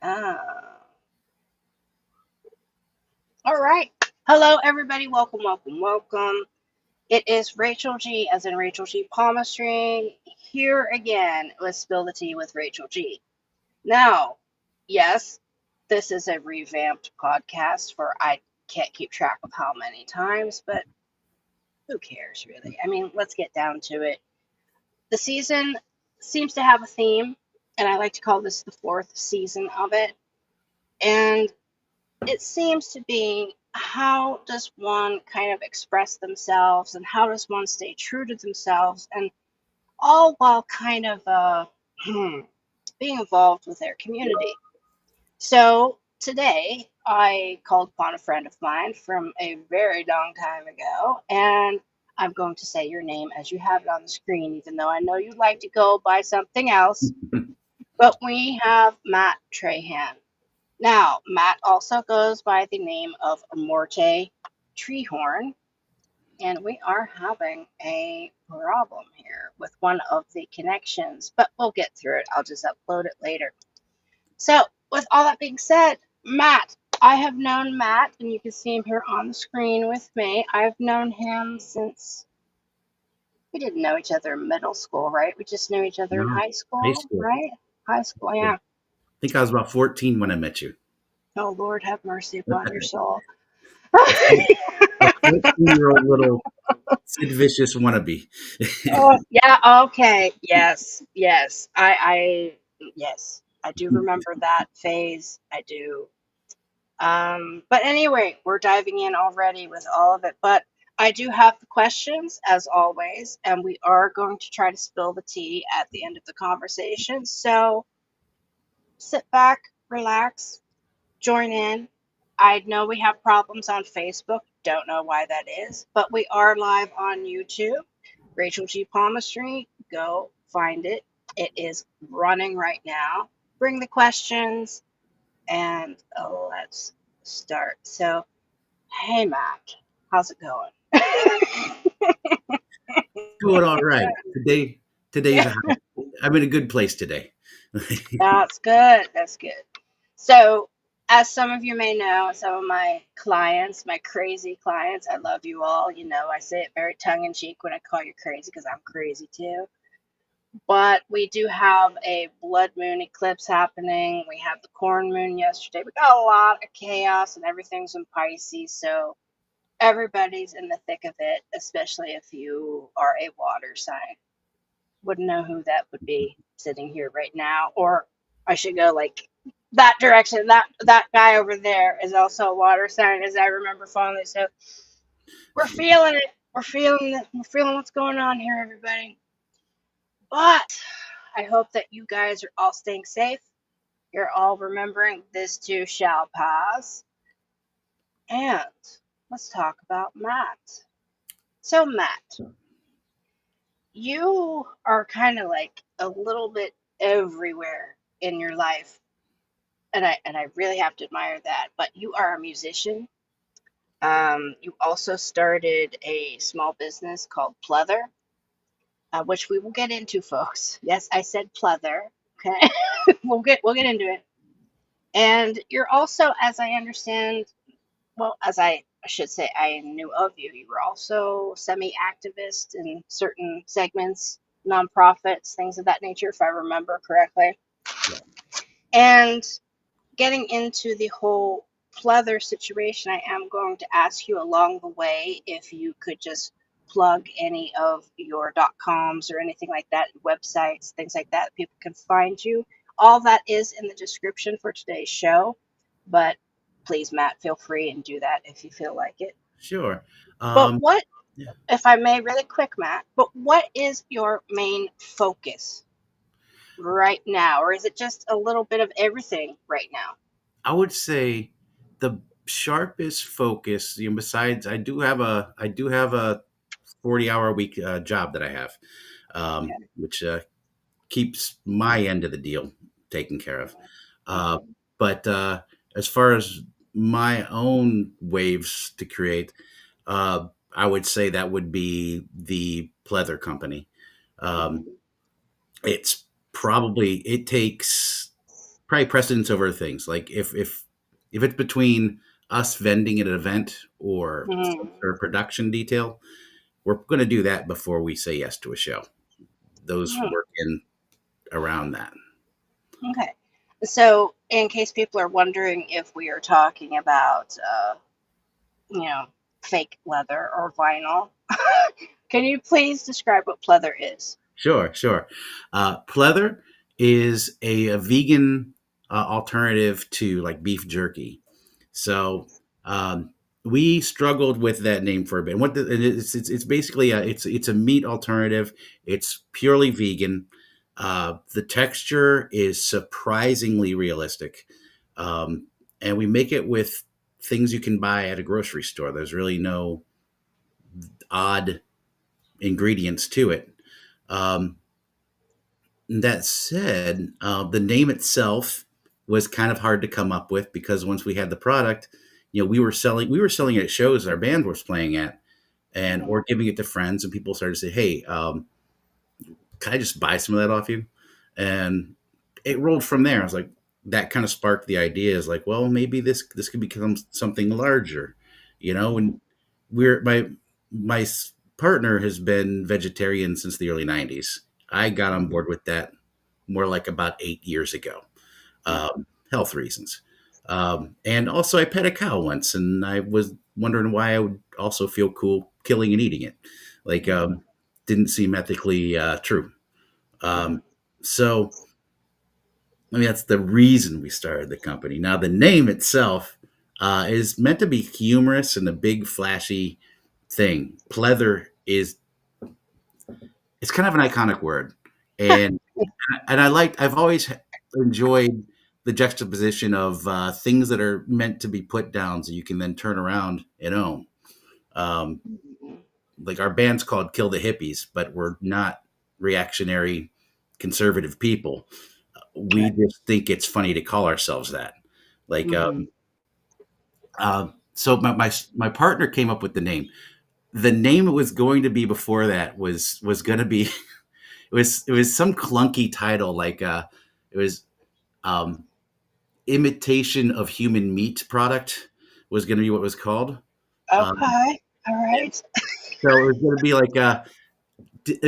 Ah, all right. Hello, everybody. Welcome, welcome, welcome. It is Rachel G, as in Rachel G. Palmistry, here again with Spill the Tea with Rachel G. Now, yes, this is a revamped podcast for I can't keep track of how many times, but who cares, really? I mean, let's get down to it. The season seems to have a theme, and I like to call this the fourth season of it. And it seems to be how does one kind of express themselves and how does one stay true to themselves and all while kind of being involved with their community. So today I called upon a friend of mine from a very long time ago, and I'm going to say your name as you have it on the screen, even though I know you'd like to go by something else. But we have Matt Trahan. Now, Matt also goes by the name of Morte Treehorn, and we are having a problem here with one of the connections, but we'll get through it. I'll just upload it later. So, with all that being said, Matt, I have known Matt, and you can see him here on the screen with me. I've known him since we didn't know each other in middle school, right? We just knew each other in No, high high school, school. right? High school, I yeah. think I was about 14 when I met you. Oh, Lord, have mercy upon your A soul. 14-year-old little Sid Vicious wannabe. Oh, yeah, okay. Yes, yes. Yes, I do remember that phase. I do. But anyway, we're diving in already with all of it. But I do have the questions, as always, and we are going to try to spill the tea at the end of the conversation. So sit back, relax, join in. I know we have problems on Facebook. Don't know why that is, but we are live on YouTube. Rachel G. Palmistry, go find it. It is running right now. Bring the questions and let's start. So, hey Matt, how's it going? Going all right. Today's I'm in a good place today. That's good. That's good. So, as some of you may know, some of my clients, my crazy clients, I love you all. You know, I say it very tongue in cheek when I call you crazy because I'm crazy too. But we do have a blood moon eclipse happening. We had the corn moon yesterday. We got a lot of chaos and everything's in Pisces. So everybody's in the thick of it, especially if you are a water sign. Wouldn't know who that would be sitting here right now. Or I should go like that direction. That guy over there is also a water sign, as I remember fondly. So we're feeling it. We're feeling it. We're feeling what's going on here, everybody. But I hope that you guys are all staying safe. You're all remembering this too shall pass. And let's talk about Matt. So, Matt, you are kind of like a little bit everywhere in your life. And I really have to admire that. But you are a musician. You also started a small business called Pleather, which we will get into, folks. Yes, I said Pleather. Okay, we'll get into it. And you're also, as I understand, well, as I should say, I knew of you, you were also semi-activist in certain segments, nonprofits, things of that nature, if I remember correctly. And getting into the whole pleather situation, I am going to ask you along the way if you could just plug any of your .coms or anything like that, websites, things like that, people can find you. All that is in the description for today's show, but please, Matt, feel free and do that if you feel like it. Sure. But Um, what, yeah. if I may, really quick, Matt, but what is your main focus right now? Or is it just a little bit of everything right now? I would say the sharpest focus, besides I do have a 40-hour a week job that I have, which keeps my end of the deal taken care of. Uh, but as far as my own waves to create, I would say that would be the pleather company. Um, it takes probably precedence over things. Like if it's between us vending at an event or some Mhm. sort of production detail, we're going to do that before we say yes to a show. Those Mhm. work in around that. Okay. So, in case people are wondering if we are talking about, you know, fake leather or vinyl, can you please describe what pleather is? Sure, sure. Pleather is a vegan alternative to like beef jerky. So um, we struggled with that name for a bit. And and it's basically it's a meat alternative. It's purely vegan. The texture is surprisingly realistic, um, and we make it with things you can buy at a grocery store. There's really no odd ingredients to it. Um, that said, the name itself was kind of hard to come up with because once we had the product, we were selling it at shows our band was playing at, and Mhm. or giving it to friends, and people started to say, "Hey, can I just buy some of that off you?" And it rolled from there. I was like, that kind of sparked the idea. Is like, well, maybe this could become something larger, Mhm. And my partner has been vegetarian since the early '90s. I got on Mhm. board with that more like about 8 years ago, Mhm. health reasons. And also, I pet a cow once, and I was wondering why I would also feel cool killing and eating it. Like, Mhm. didn't seem ethically true. Mhm. Um, so, I mean, that's the reason we started the company. Now, the name itself is meant to be humorous and a big, flashy thing. Pleather is it's kind of an iconic word, and I've always enjoyed the juxtaposition of things that are meant to be put down so you can then turn around and own. Um, Mhm. like our band's called Kill the Hippies, but we're not reactionary conservative people. We Okay. just think it's funny to call ourselves that. Like, Mhm. so my partner came up with the name. The name it was going to be before that was going to be it was some clunky title like it was um, imitation of human meat product was going to be what it was called. Um, Okay. All and right. so it was going to be like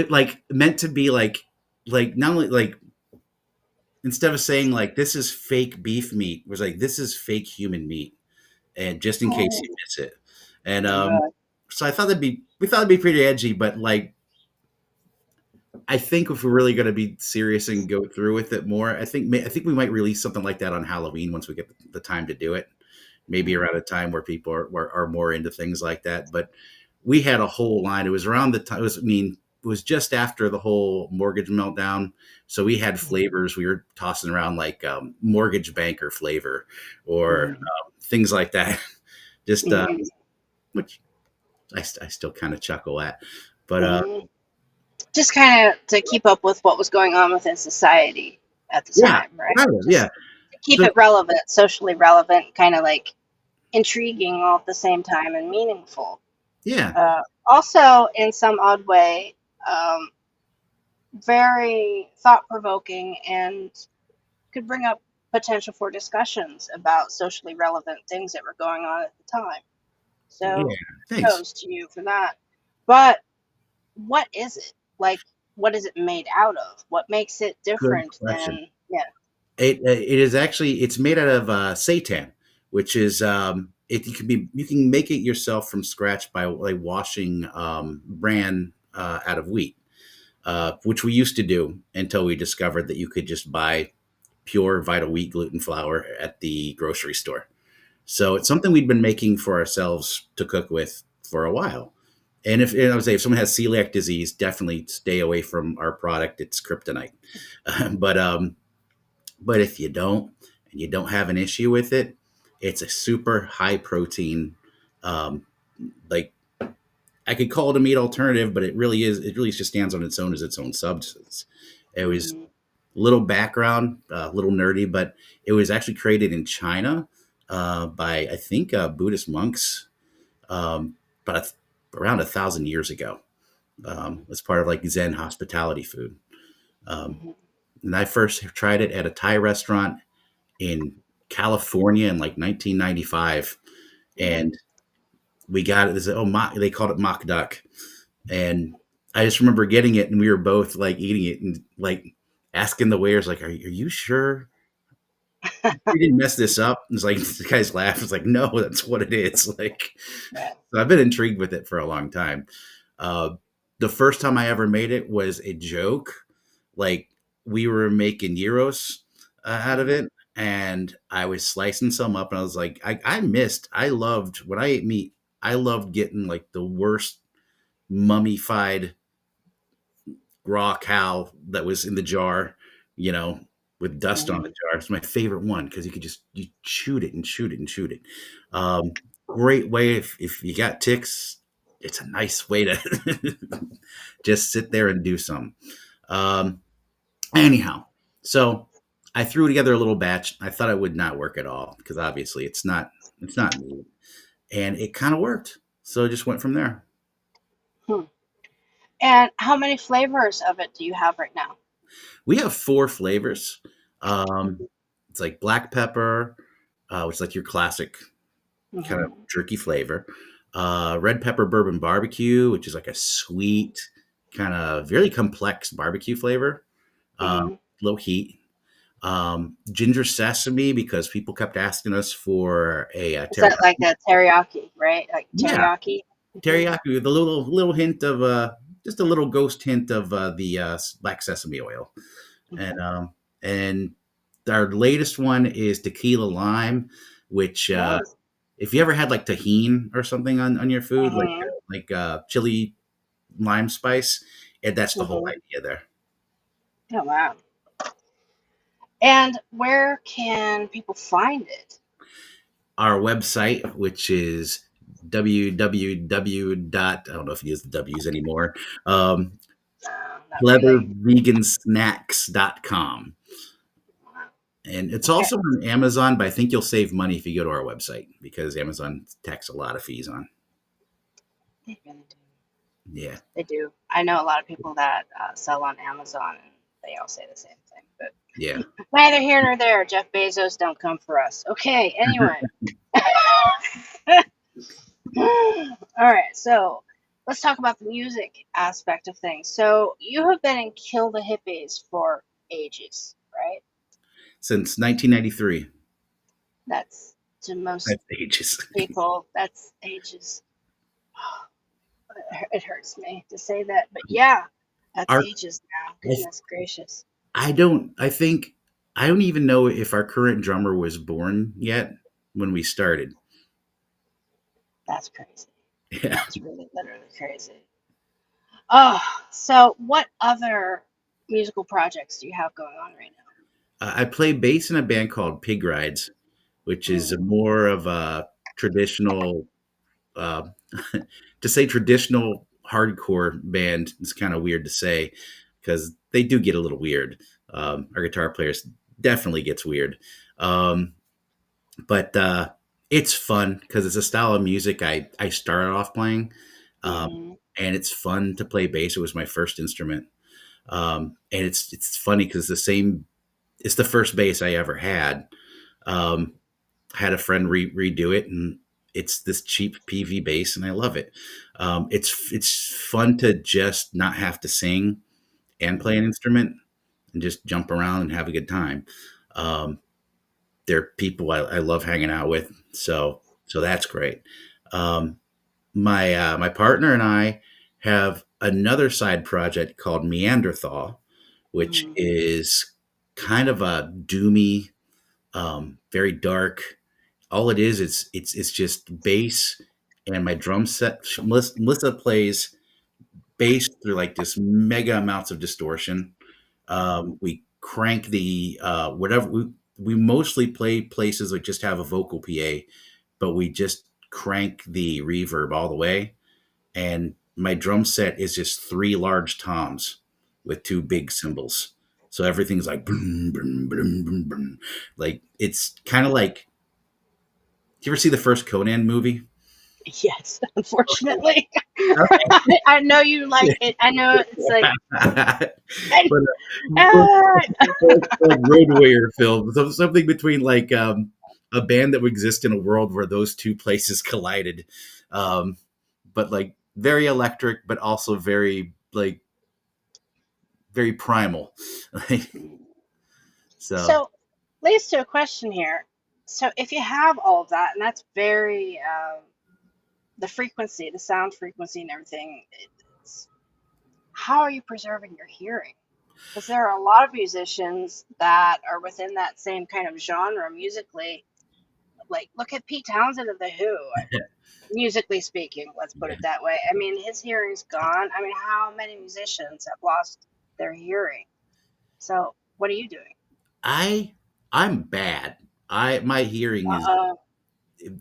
like meant to be like not only like instead of saying like this is fake beef meat was like this is fake human meat and just in case Oh, you miss it. And okay. so I thought we thought it'd be pretty edgy, but like I think if we're really going to be serious and go through with it more, I think we might release something like that on Halloween once we get the time to do it. Maybe Mhm. around a time where people are more into things like that. But we had a whole line. It was around the time. It was just after the whole mortgage meltdown. So we had Mhm. flavors. We were tossing around like mortgage banker flavor or Mhm. things like that. Just Mhm. which I still kind of chuckle at. But Mhm. Just kind of to keep up with what was going on within society at the yeah, time, right? kind of, yeah. Just to keep So it relevant, socially relevant, kind of like intriguing all at the same time and meaningful. yeah, Also, in some odd way, um, very thought provoking and could bring up potential for discussions about socially relevant things that were going on at the time. yeah. So, Thanks. kudos to you for that. But what is it? Like, what is it made out of? What makes it Good different question. than, yeah. It is actually it's made out of seitan, which is you can make it yourself from scratch by like washing bran out of wheat, which we used to do until we discovered that you could just buy pure vital wheat gluten flour at the grocery store. So it's something we'd been making for ourselves to cook with for a while. And I would say if someone has celiac disease, definitely stay away from our product. It's kryptonite. but but if you don't and you don't have an issue with it, it's a super high protein. Um, like I could call it a meat alternative, but it really is. It really just stands on its own as its own substance. It was Mm-hmm. little background, a little nerdy, but it was actually created in China by I think Buddhist monks, um, but around 1,000 years ago. As part of like Zen hospitality food. Um, Mm-hmm. and I first tried it at a Thai restaurant. in California in like 1995, Mm-hmm. and we got it. They said, they called it mock duck, and I just remember getting it, and we were both like eating it and like asking the waiters, like, "Are you sure we didn't mess this up?" And it's like the guys laugh. It's like, "No, that's what it is." Like, Right. so I've been intrigued with it for a long time. Uh, the first time I ever made it was a joke. Like we were making gyros out of Mm-hmm. it, and I was slicing some up, and I was like, I loved when I ate meat. I loved getting like the worst mummified raw cow that was in the jar, you know, with dust on the Mm-hmm. jar. It's my favorite one because you could just you shoot it and shoot it and shoot it. Great way if you got ticks, it's a nice way to just sit there and do some. Um, anyhow, so I threw together a little batch. I thought it would not work at all because obviously it's not meat, and it kind of worked. So I just went from there. Hmm. And how many flavors of it do you have right now? We have four flavors. Um, it's like black pepper, which is like your classic kind of Mm-hmm. jerky flavor. Red pepper bourbon barbecue, which is like a sweet, kind of very complex barbecue flavor. Mm-hmm. Low heat. Ginger sesame because people kept asking us for a Is that like teriyaki. a teriyaki, right? Like Yeah, teriyaki? Mm-hmm. teriyaki with a little hint of just a little ghost hint of the black sesame oil, and Mm-hmm. our latest one is tequila lime, which Nice. if you ever had like tahine or something on your food, Mm-hmm. like chili lime spice, and that's the whole Mm-hmm. idea there. Oh, wow. And where can people find it? Our website, which is www. I don't know if you use the W's anymore. Not really. pleathervegansnacks.com. And it's Okay. also on Amazon, but I think you'll save money if you go to our website because Amazon tax a lot of fees on. They really do. Yeah. They do. I know a lot of people that sell on Amazon, and they all say the same thing. But Yeah. neither here nor there. Jeff Bezos, don't come for us. Okay. Anyway. All right. So let's talk about the music aspect of things. So you have been in Kill the Hippies for ages, right? Since 1993. That's to most That's ages. people. That's ages. It hurts me to say that, but yeah, that's Our, ages now. I, Goodness gracious. I think, I don't even know if our current drummer was born yet when we started. That's crazy. Yeah. That's really literally crazy. Oh, so what other musical projects do you have going on right I play bass in a band called Pig Rides, which now? is more of a traditional, uh, to say traditional hardcore band is kind of weird to say because they do get a little weird. Our guitar players definitely gets weird. Um, but it's fun because it's a style of music I started off playing, um, Mm-hmm. and it's fun to play bass. It was my first instrument, and it's funny because it's the first bass I ever had. Um, had a friend redo it, and it's this cheap PV bass, and I love it. It's fun to just not have to sing and play an Mm-hmm. instrument and just jump around and have a good time. Um, they're people I love hanging out with, so that's great. Um, my partner and I have another side project called Meanderthal, which Mm-hmm. is kind of a doomy, very dark. All it is, it's just bass and my drum set. Melissa plays bass through like this mega amounts of distortion. We crank the whatever we mostly play places that just have a vocal PA, but we just crank the reverb all the way. And my drum set is just three large toms with two big cymbals. So everything's like boom, boom, boom, boom, boom. Like it's kind of like. Do you ever see the first Conan movie? Yes, unfortunately. Okay. I know you like it. I know it's like, But we're ah, like road warrior film, so something between like a band that would exist in a world where those two places collided, um, but like very electric, but also very like very primal. So so leads to a question here. So if you have all of that, and that's very the frequency, the sound frequency, and everything, it's, how are you preserving your hearing? Because there are a lot of musicians that are within that same kind of genre musically. Like, look at Pete Townsend of The Who, musically speaking, let's put it that way. I mean, his hearing's gone. I mean, how many musicians have lost their hearing? So, what are you doing? I I'm bad. I my hearing Uh-oh.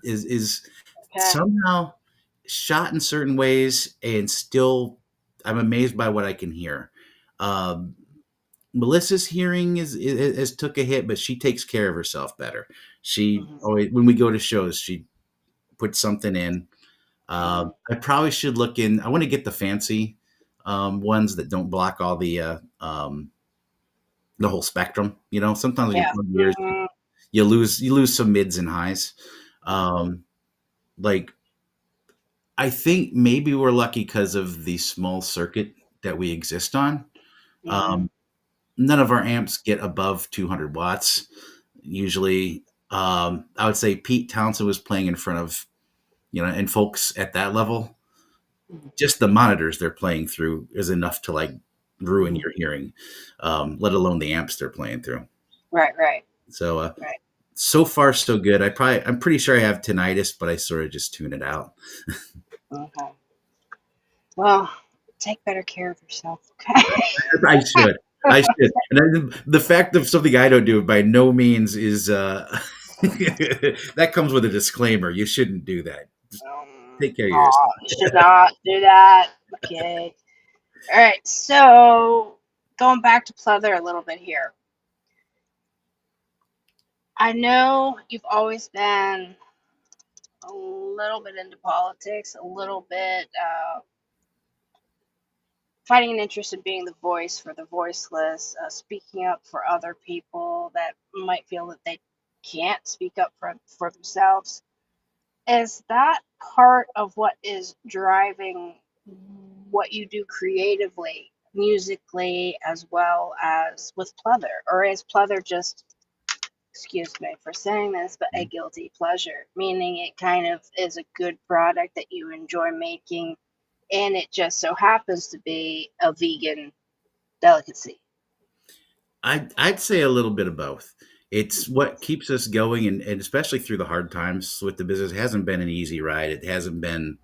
is Okay. somehow shot in certain ways, and still I'm amazed by what I can hear. Um, Melissa's hearing is took a hit, but she takes care of herself better. She Hmm. always, when we go to shows, she puts something in. Hmm. I probably should look in. I want to get the fancy ones that don't block all the whole spectrum. You know, sometimes when you Yeah. plug ears, Hmm. you lose some mids and highs. Um, like I think maybe we're lucky because of the small circuit that we exist on. Hmm. Um, None of our amps get above 200 watts. Usually, I would say Pete Townsend was playing in front of, and folks at that level, just the monitors they're playing through is enough to like ruin Hmm. your hearing, let alone the amps they're playing through. Right, right, So, right. so far so good. I'm pretty sure I have tinnitus, but I sort of just tune it out. Okay. Well, take better care of yourself, okay? I should. I should. And then the fact of something I don't do by no means is that comes with a disclaimer. You shouldn't do that. Just take care of yours. Aw, you should not do that. Okay. All right. So, going back to Pleather a little bit here. I know you've always been a little bit into politics, a little bit finding an interest in being the voice for the voiceless, speaking up for other people that might feel that they can't speak up for themselves. Is that part of what is driving what you do creatively, musically, as well as with Pleather? Or is Pleather just, excuse me for saying this, but a guilty pleasure, meaning it kind of is a good product that you enjoy making and it just so happens to be a vegan delicacy? I'd say a little bit of both. It's what keeps us going, and especially through the hard times with the business. It hasn't been an easy ride. It hasn't been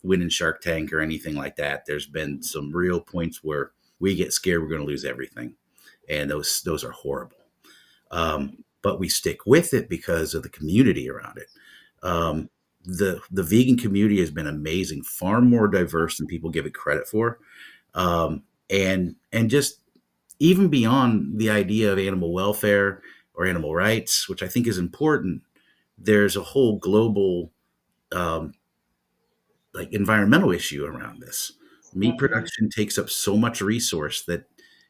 winning Shark Tank or anything like that. There's been some real points where we get scared we're going to lose everything, and those are horrible. But we stick with it because of the community around it. Um, the vegan community has been amazing, far more diverse than people give it credit for, and just even beyond the idea of animal welfare or animal rights, which I think is important. There's a whole global um, like environmental issue around this. Meat Mm-hmm. production takes up so much resource that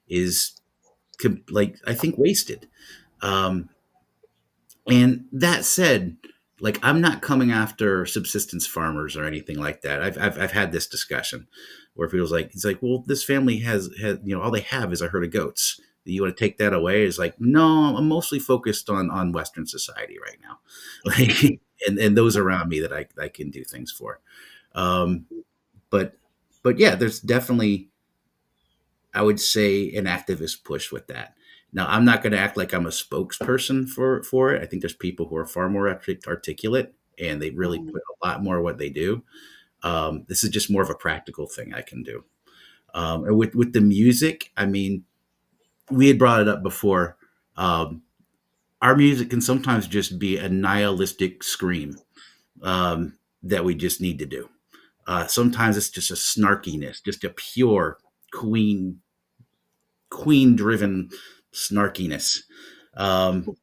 is like I think wasted. Um, And that said, like I'm not coming after subsistence farmers or anything like that. I've had this discussion where people's like, it's like, well, this family has all they have is a herd of goats. You want to take that away? It's like, no, I'm mostly focused on Western society right now, like, and those around me that I can do things for. Um, but but yeah, there's definitely, I would say, an activist push with that. Now, I'm not going to act like I'm a spokesperson for it. I think there's people who are far more articulate, and they really Mm-hmm. put a lot more of what they do. This is just more of a practical thing I can do. And with the music, I mean, we had brought it up before. Um, our music can sometimes just be a nihilistic scream that we just need to do. Sometimes it's just a snarkiness, just a pure queen driven snarkiness. Um,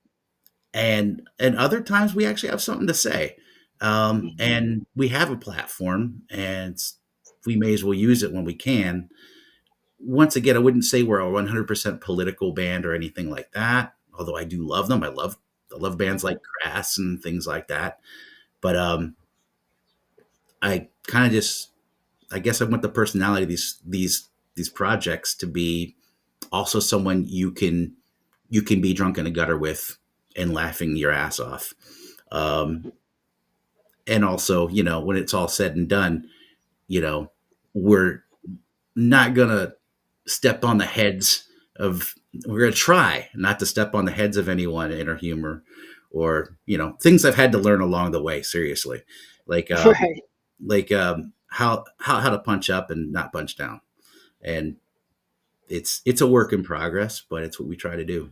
and other times we actually have something to say. Mhm. And we have a platform, and we may as well use it when we can. Once again, I wouldn't say we're a 100% political band or anything like that. Although I do love them. I love bands Mhm. like Crass and things like that. But I kind of just, I guess I want the personality of these projects to be also someone you can be drunk in a gutter with and laughing your ass off. Um, Mhm. and also, when it's all said and done, you know, we're not gonna step on the heads of. We're gonna try not to step on the heads of anyone in our humor, or things I've had to learn along the way. Seriously, like Right. how to punch up and not punch down, and it's a work in progress, but it's what we try to do.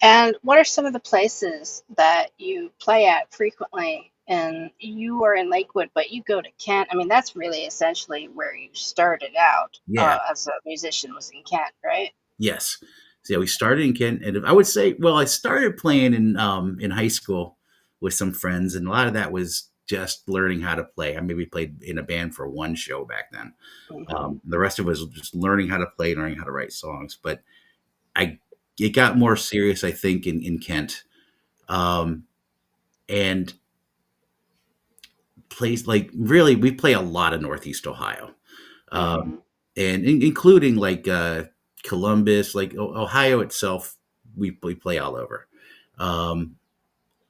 And what are some of the places that you play at frequently? And you are in Lakewood, but you go to Kent. I mean, that's really essentially where you started out Yeah. as a musician, was in Kent, right? Yes. So yeah, we started in Kent, and I would say, well, I started playing in high school with some friends, and a lot of that was just learning how to play. I maybe played in a band for one show back then. Hmm. The rest of us was just learning how to play, learning how to write songs. But I it got more serious, I think, in Kent, um, and plays like really we play a lot of Northeast Ohio, um, Hmm. and including like Columbus, like Ohio itself. We play all over. Um,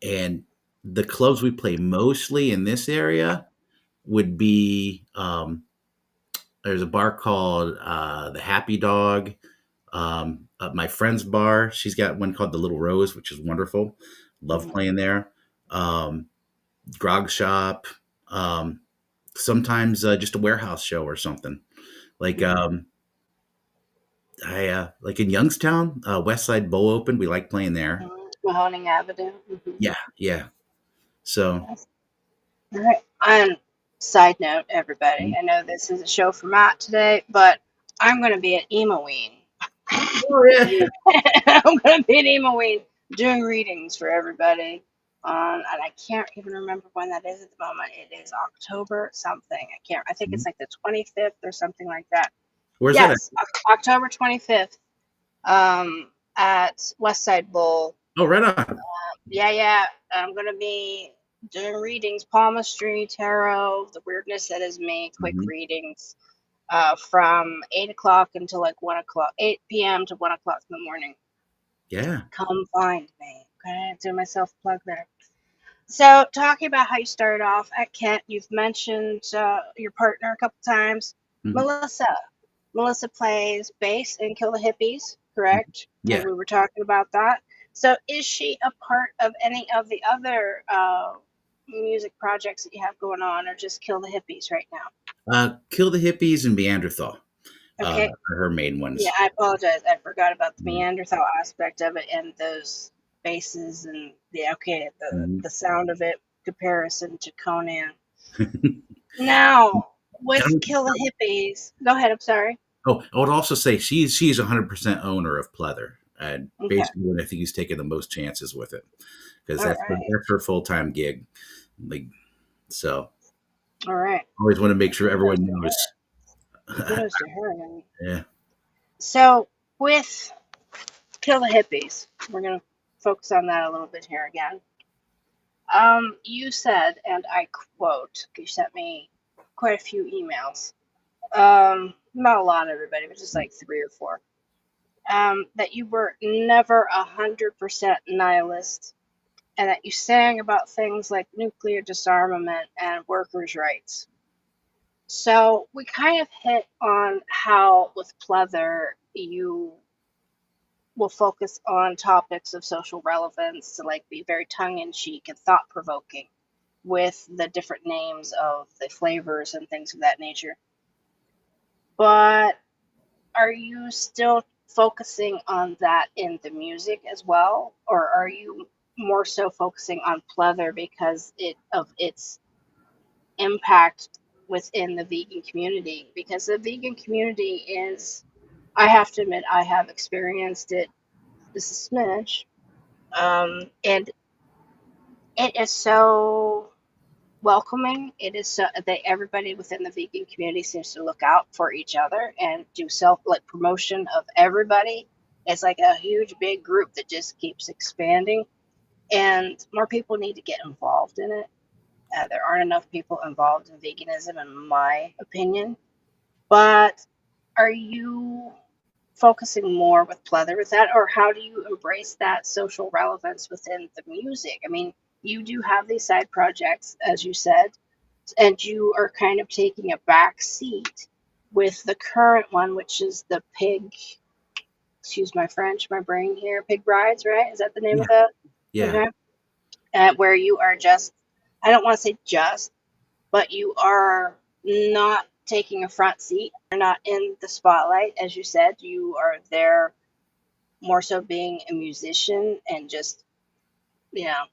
and the clubs we play mostly in this area would be there's a bar called the Happy Dog. My friend's bar, she's got one called the Little Rose, which is wonderful. Love Hmm. playing there. Um, Grog Shop. Um, Sometimes just a warehouse show or something. Like I like in Youngstown, West Side Bowl Open. We like playing there. Mahoning Avenue. Hmm. Yeah, yeah. So Yes. All right. And side note, everybody, I know this is a show for Matt today, but I'm going to be at Emoween. oh yeah. I'm going to be at Emoween doing readings for everybody. And I can't even remember when that is at the moment. It is October something. I can't. I think it's like the 25th or something like that. Where's that at? Yes, October 25th. At Westside Bowl. Oh, right on. Yeah, yeah. I'm gonna be doing readings, palmistry, tarot, the weirdness that is me, quick Mhm. readings, from 8 o'clock until like 1 o'clock, 8 p.m. to 1 o'clock in the morning. Yeah. Come find me. Okay, do myself a plug there. So, talking about how you started off at Kent, you've mentioned your partner a couple times, Mhm. Melissa. Melissa plays bass in Kill the Hippies, Mhm. correct? And Yeah. we were talking about that. So, is she a part of any of the other music projects that you have going on, or just Kill the Hippies right now? Kill the Hippies and Neanderthal Okay. are her main Yeah, ones. I apologize. I forgot about the Mhm. Neanderthal aspect of it and those basses and Mhm. the sound of it comparison to Conan. Now, with And Kill the Hippies, go ahead. I'm sorry. I would also say she's 100% owner of Pleather, and Okay. basically, I think he's taking the most chances with it because All right. that's her full time gig. Like so, All right. always want to make sure Kudos everyone to her. knows. Kudos to her. I mean, Yeah. so with Kill the Hippies, we're gonna focus on that a little bit here again. You said, and I quote, you sent me quite a few emails. Not a lot, everybody, but just like three or four. That you were never 100% nihilist, and that you sang about things like nuclear disarmament and workers' rights. So we kind of hit on how with Pleather you will focus on topics of social relevance to like be very tongue in cheek and thought provoking with the different names of the flavors and things of that nature. But are you still focusing on that in the music as well, or are you more so focusing on Pleather because of its impact within the vegan community? Because the vegan community is, I have to admit, I have experienced it just a smidge, and it is so welcoming. It is so that everybody within the vegan community seems to look out for each other and do self like promotion of everybody. It's like a huge big group that just keeps expanding, and more people need to get involved in it. There aren't enough people involved in veganism, in my opinion. But are you focusing more with pleather with that, or how do you embrace that social relevance within the music? I mean, you do have these side projects, as you said, and you are kind of taking a back seat with the current one, which is the pig. Excuse my French, my brain here. Pig brides, right? Is that the name Yeah, of that? yeah, Okay. Where you are just, I don't want to say just, but you are not taking a front seat. You're not in the spotlight, as you said. You are there more so being a musician and just, you know,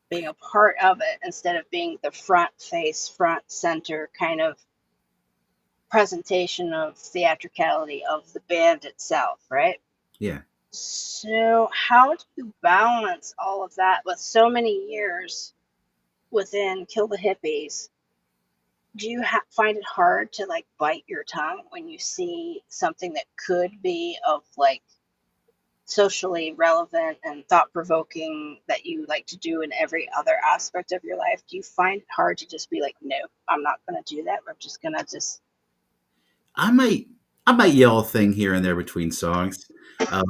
being a part of it instead of being the front face, front center kind of presentation of theatricality of the band itself, right? yeah. So, how do you balance all of that with so many years within Kill the Hippies? Do you find it hard to like bite your tongue when you see something that could be of like socially relevant and thought provoking that you like to do in every other aspect of your life? Do you find it hard to just be like, no, I'm not going to do that? I'm just going to just. I might I might yell a thing here and there between songs. Uh,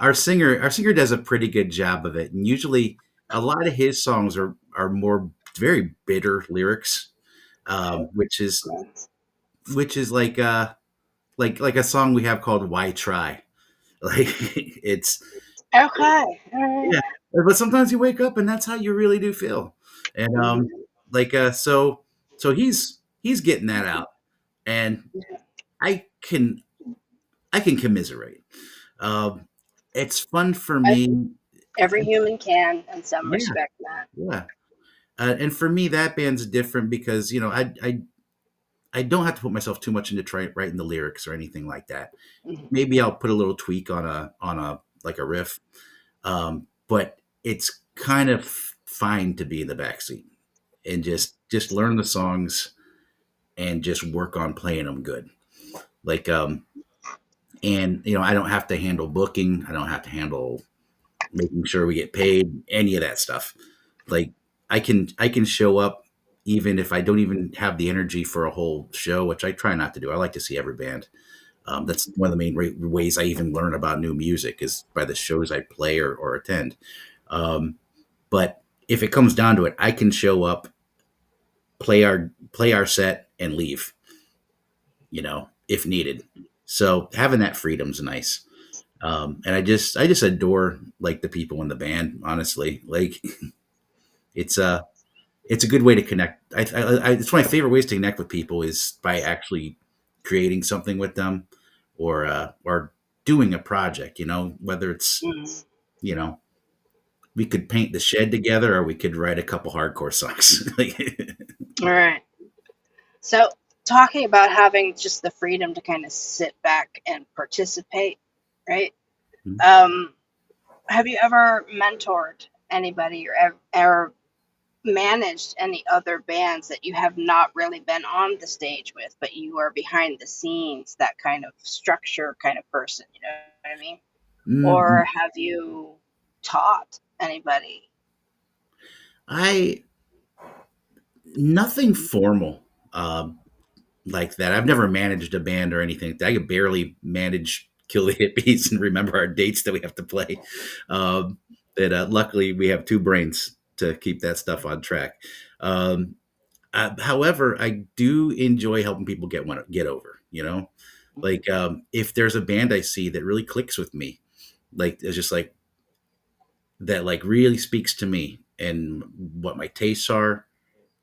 our singer does a pretty good job of it, and usually a lot of his songs are more very bitter lyrics, um, which is which is like a song we have called "Why Try." Like it's Okay. All right. yeah, but sometimes you wake up and that's how you really do feel, and Mm-hmm. so he's getting that out, and I can I can commiserate. Um, it's fun for I, me. every human can, in some Yeah, respect, Matt. yeah. And for me, that band's different because I don't have to put myself too much into writing the lyrics or anything like that. Mm-hmm. Maybe I'll put a little tweak on a like a riff, but it's kind of fine to be in the backseat and just learn the songs and just work on playing them good. Like and I don't have to handle booking. I don't have to handle making sure we get paid, any of that stuff. Like I can show up even if I don't even have the energy for a whole show, which I try not to do. I like to see every band. That's one of the main ways I even learn about new music is by the shows I play or attend. Um, but if it comes down to it, I can show up, play our set, and leave. If needed. So having that freedom's nice. And I just adore like the people in the band. Honestly, like it's a it's a good way to connect. It's one of my favorite ways to connect with people is by actually creating something with them, or doing a project. Whether it's Mm-hmm. you know we could paint the shed together, or we could write a couple hardcore songs. All right. So, talking about having just the freedom to kind of sit back and participate, right? Um, have you ever mentored anybody or ever managed any other bands that you have not really been on the stage with, but you are behind the scenes, that kind of structure kind of person, you know what I mean? Or Mm, have you taught anybody? I Nothing formal. Like that. I've never managed a band or anything. I could barely manage Kill the Hippies and remember our dates that we have to play. That luckily we have two brains to keep that stuff on track. Um, However, I do enjoy helping people get over. Like if there's a band I see that really clicks with me, like it's just like that, like really speaks to me and what my tastes are,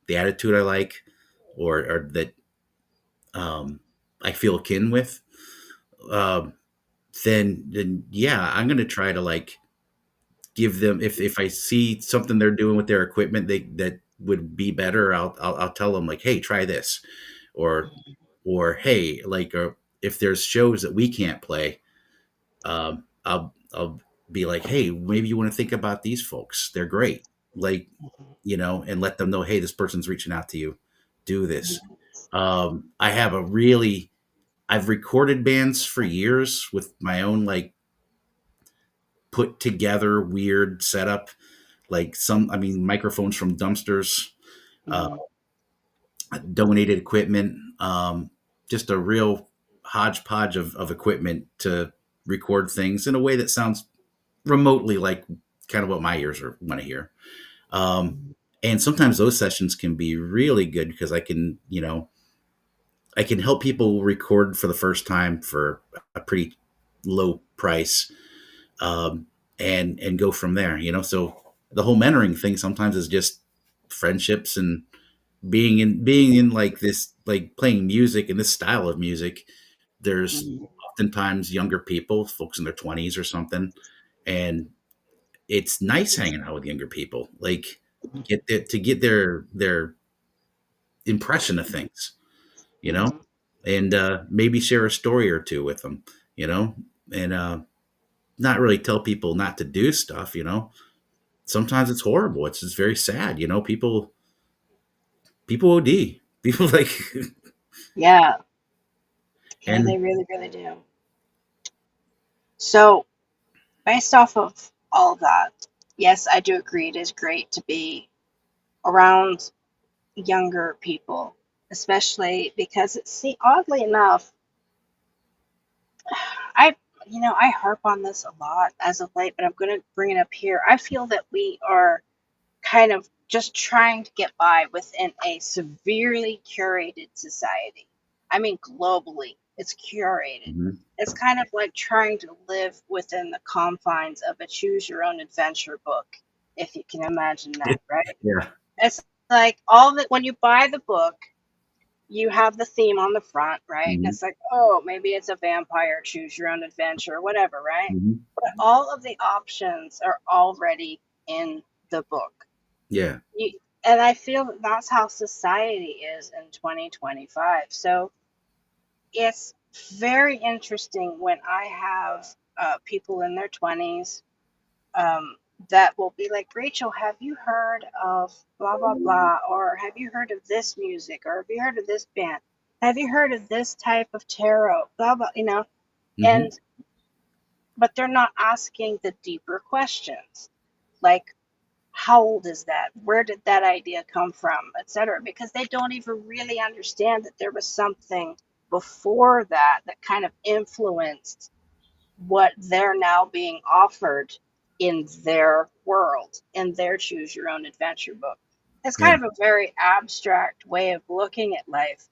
the attitude I like, or that I feel akin with. Um, then yeah, I'm gonna try to like give them if I see something they're doing with their equipment that would be better. I'll tell them like, hey, try this, or hey, like if there's shows that we can't play, I'll be like, hey, maybe you want to think about these folks. They're great. like, and let them know, hey, this person's reaching out to you. Do this. I have I've recorded bands for years with my own like put together weird setup, like microphones from dumpsters, uh, Mhm. donated equipment, just a real hodgepodge of equipment to record things in a way that sounds remotely like kind of what my ears want to hear. Um, Mhm. and sometimes those sessions can be really good because I can help people record for the first time for a pretty low price, um, and go from there. So the whole mentoring thing sometimes is just friendships and being in like this, like playing music and this style of music. There's Mhm. oftentimes younger people, folks in their 20s or something, and it's nice hanging out with younger people. Like get their impression of things, you know, Mhm. and maybe share a story or two with them, you know, and not really tell people not to do stuff. Sometimes it's horrible. It's just very sad. People OD. People like, Yeah. Yeah, and they really, really do. So, based off of all of that, yes, I do agree it is great to be around younger people, especially because see, oddly enough, I I harp on this a lot as of late, but I'm going to bring it up here. I feel that we are kind of just trying to get by within a severely curated society. I mean, globally, it's curated. Mhm. It's kind of like trying to live within the confines of a choose your own adventure book, if you can imagine that, right? Yeah. It's like all that when you buy the book, you have the theme on the front, right? And Hmm. it's like, oh, maybe it's a vampire, choose your own adventure, whatever, right? Hmm. But all of the options are already in the book. Yeah. You, and I feel that that's how society is in 2025. So it's very interesting when I have people in their 20s um, that will be like, Rachel, have you heard of blah, blah, blah? Or have you heard of this music? Or have you heard of this band? Have you heard of this type of tarot? Blah, blah, Hmm. And, but they're not asking the deeper questions. Like, how old is that? Where did that idea come from, etc. Because they don't even really understand that there was something before that that kind of influenced what they're now being offered in their world, in their choose your own adventure book. It's Yeah. kind of a very abstract way of looking at life,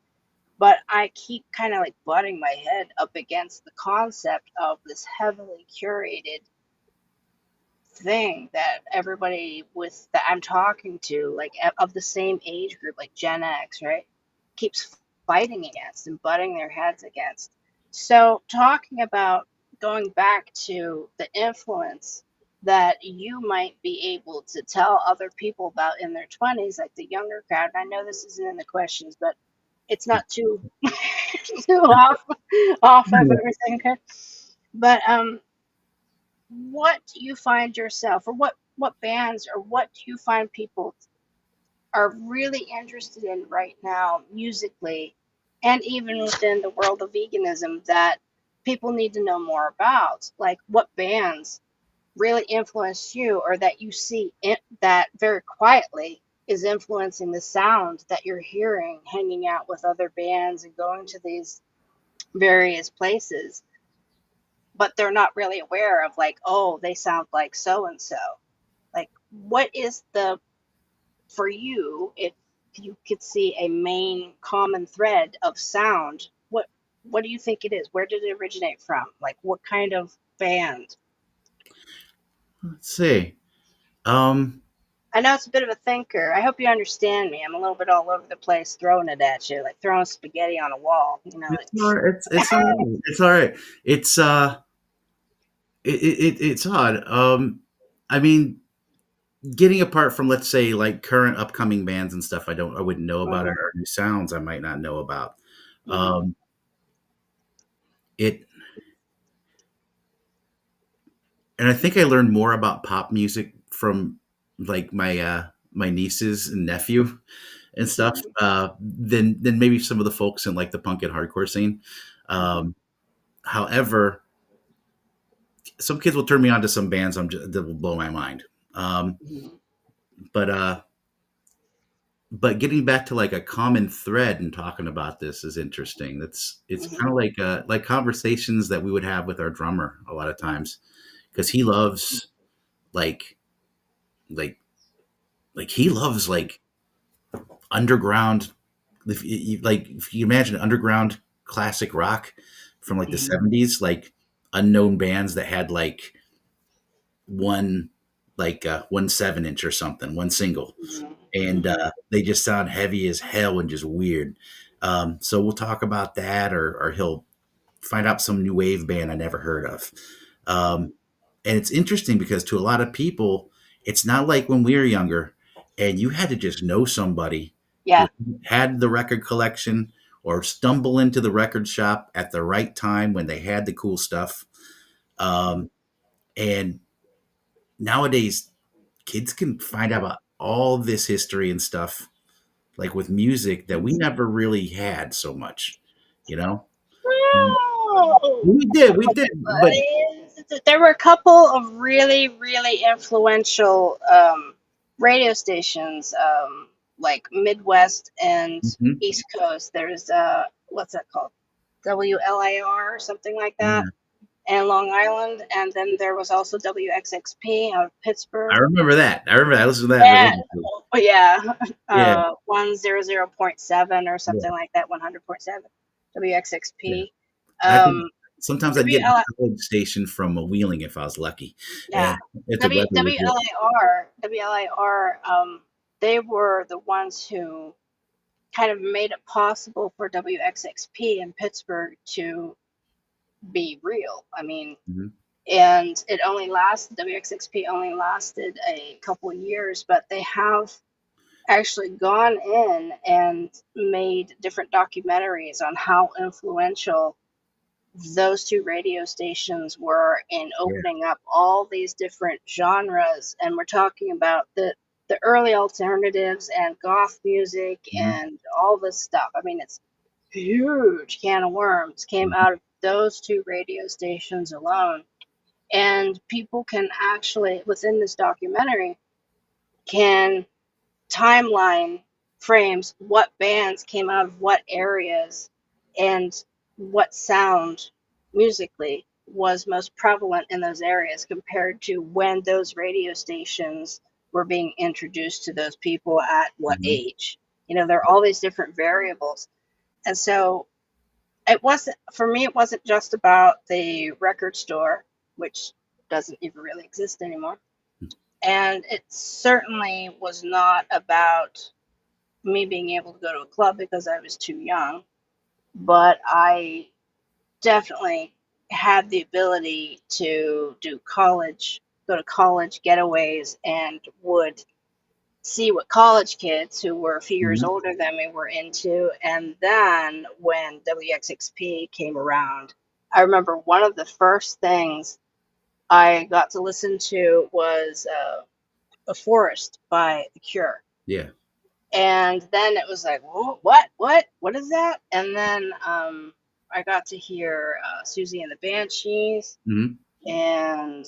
but I keep kind of like butting my head up against the concept of this heavily curated thing that everybody with that I'm talking to, like of the same age group, like Gen X, right, keeps fighting against and butting their heads against. So, talking about going back to the influence that you might be able to tell other people about in their 20s, like the younger crowd. And I know this isn't in the questions, but it's not too too off of everything. Okay, but what do you find yourself, or what bands, or what do you find people are really interested in right now musically, and even within the world of veganism, that people need to know more about? Like, what bands really influence you, or that you see that very quietly is influencing the sound that you're hearing hanging out with other bands and going to these various places, but they're not really aware of, like, oh, they sound like so and so. Like, what is the, for you, if you could see a main common thread of sound, what do you think it is? Where did it originate from? Like, what kind of band? Let's see. Um, I know it's a bit of a thinker. I hope you understand me. I'm a little bit all over the place throwing it at you, like throwing spaghetti on a wall. it's all right. It's all right. It's all right. It's odd. I mean, getting apart from, let's say, like current upcoming bands and stuff, I wouldn't know about, Mhm, or new sounds I might not know about. mhm, Um, it and I think I learned more about pop music from like my nieces and nephew and stuff, Mhm. than maybe some of the folks in like the punk and hardcore scene. Mhm. Um, however, some kids will turn me on to some bands that will blow my mind. Um, Mhm. but but getting back to like a common thread and talking about this is interesting. It's kind Mhm. of like conversations that we would have with our drummer a lot of times because he loves like like he loves like underground. If you imagine underground classic rock from like the Mhm. 70s, like unknown bands that had like one 1 7 inch or something, one single, Mhm. and Mhm. they just sound heavy as hell and just weird. So we'll talk about that, or he'll find out some new wave band I never heard of. Um, Mhm. and it's interesting because to a lot of people, it's not like when we were younger and you had to just know somebody who Yeah. had the record collection or stumble into the record shop at the right time when they had the cool stuff. Mhm. And nowadays, kids can find out about all this history and stuff, like with music that we never really had so much, you know? And Well, we did, but there were a couple of really, really influential radio stations, like Midwest and mhm, East Coast. There's what's that called? WLIR or something like that, yeah, and Long Island, and then there was also WXXP out of I Pittsburgh. remember that. I remember that. I listened to that Yeah, religiously. yeah, Yeah, 100.7 or yeah, something like that, 100.7 yeah. WXXP. I think Um, sometimes I'd get a WL, college station from a Wheeling if I was lucky, yeah, and it's a weather legit. WLIR, they were the ones who kind of made it possible for WXXP in Pittsburgh to be real. I mean, Mhm. and it only lasted, WXXP only lasted a couple of years, but they have actually gone in and made different documentaries on how influential those two radio stations were in Yeah. opening up all these different genres. And we're talking about the early alternatives and goth music Mhm. and all this stuff. I mean, it's huge can of worms came Mhm. out of those two radio stations alone. And people can actually, within this documentary, can timeline frames what bands came out of what areas and what sound musically was most prevalent in those areas compared to when those radio stations were being introduced to those people at what Mhm. age. You know, there are all these different variables. And so it wasn't, for me, it wasn't just about the record store, which doesn't even really exist anymore. And it certainly was not about me being able to go to a club because I was too young, but I definitely had the ability to go to college getaways, and would see what college kids who were a few years Mhm. older than me were into. And then when WXXP came around, I remember one of the first things I got to listen to was A Forest by The Cure. Yeah. And then it was like, what is that? And then I got to hear Susie and the Banshees, Mhm. and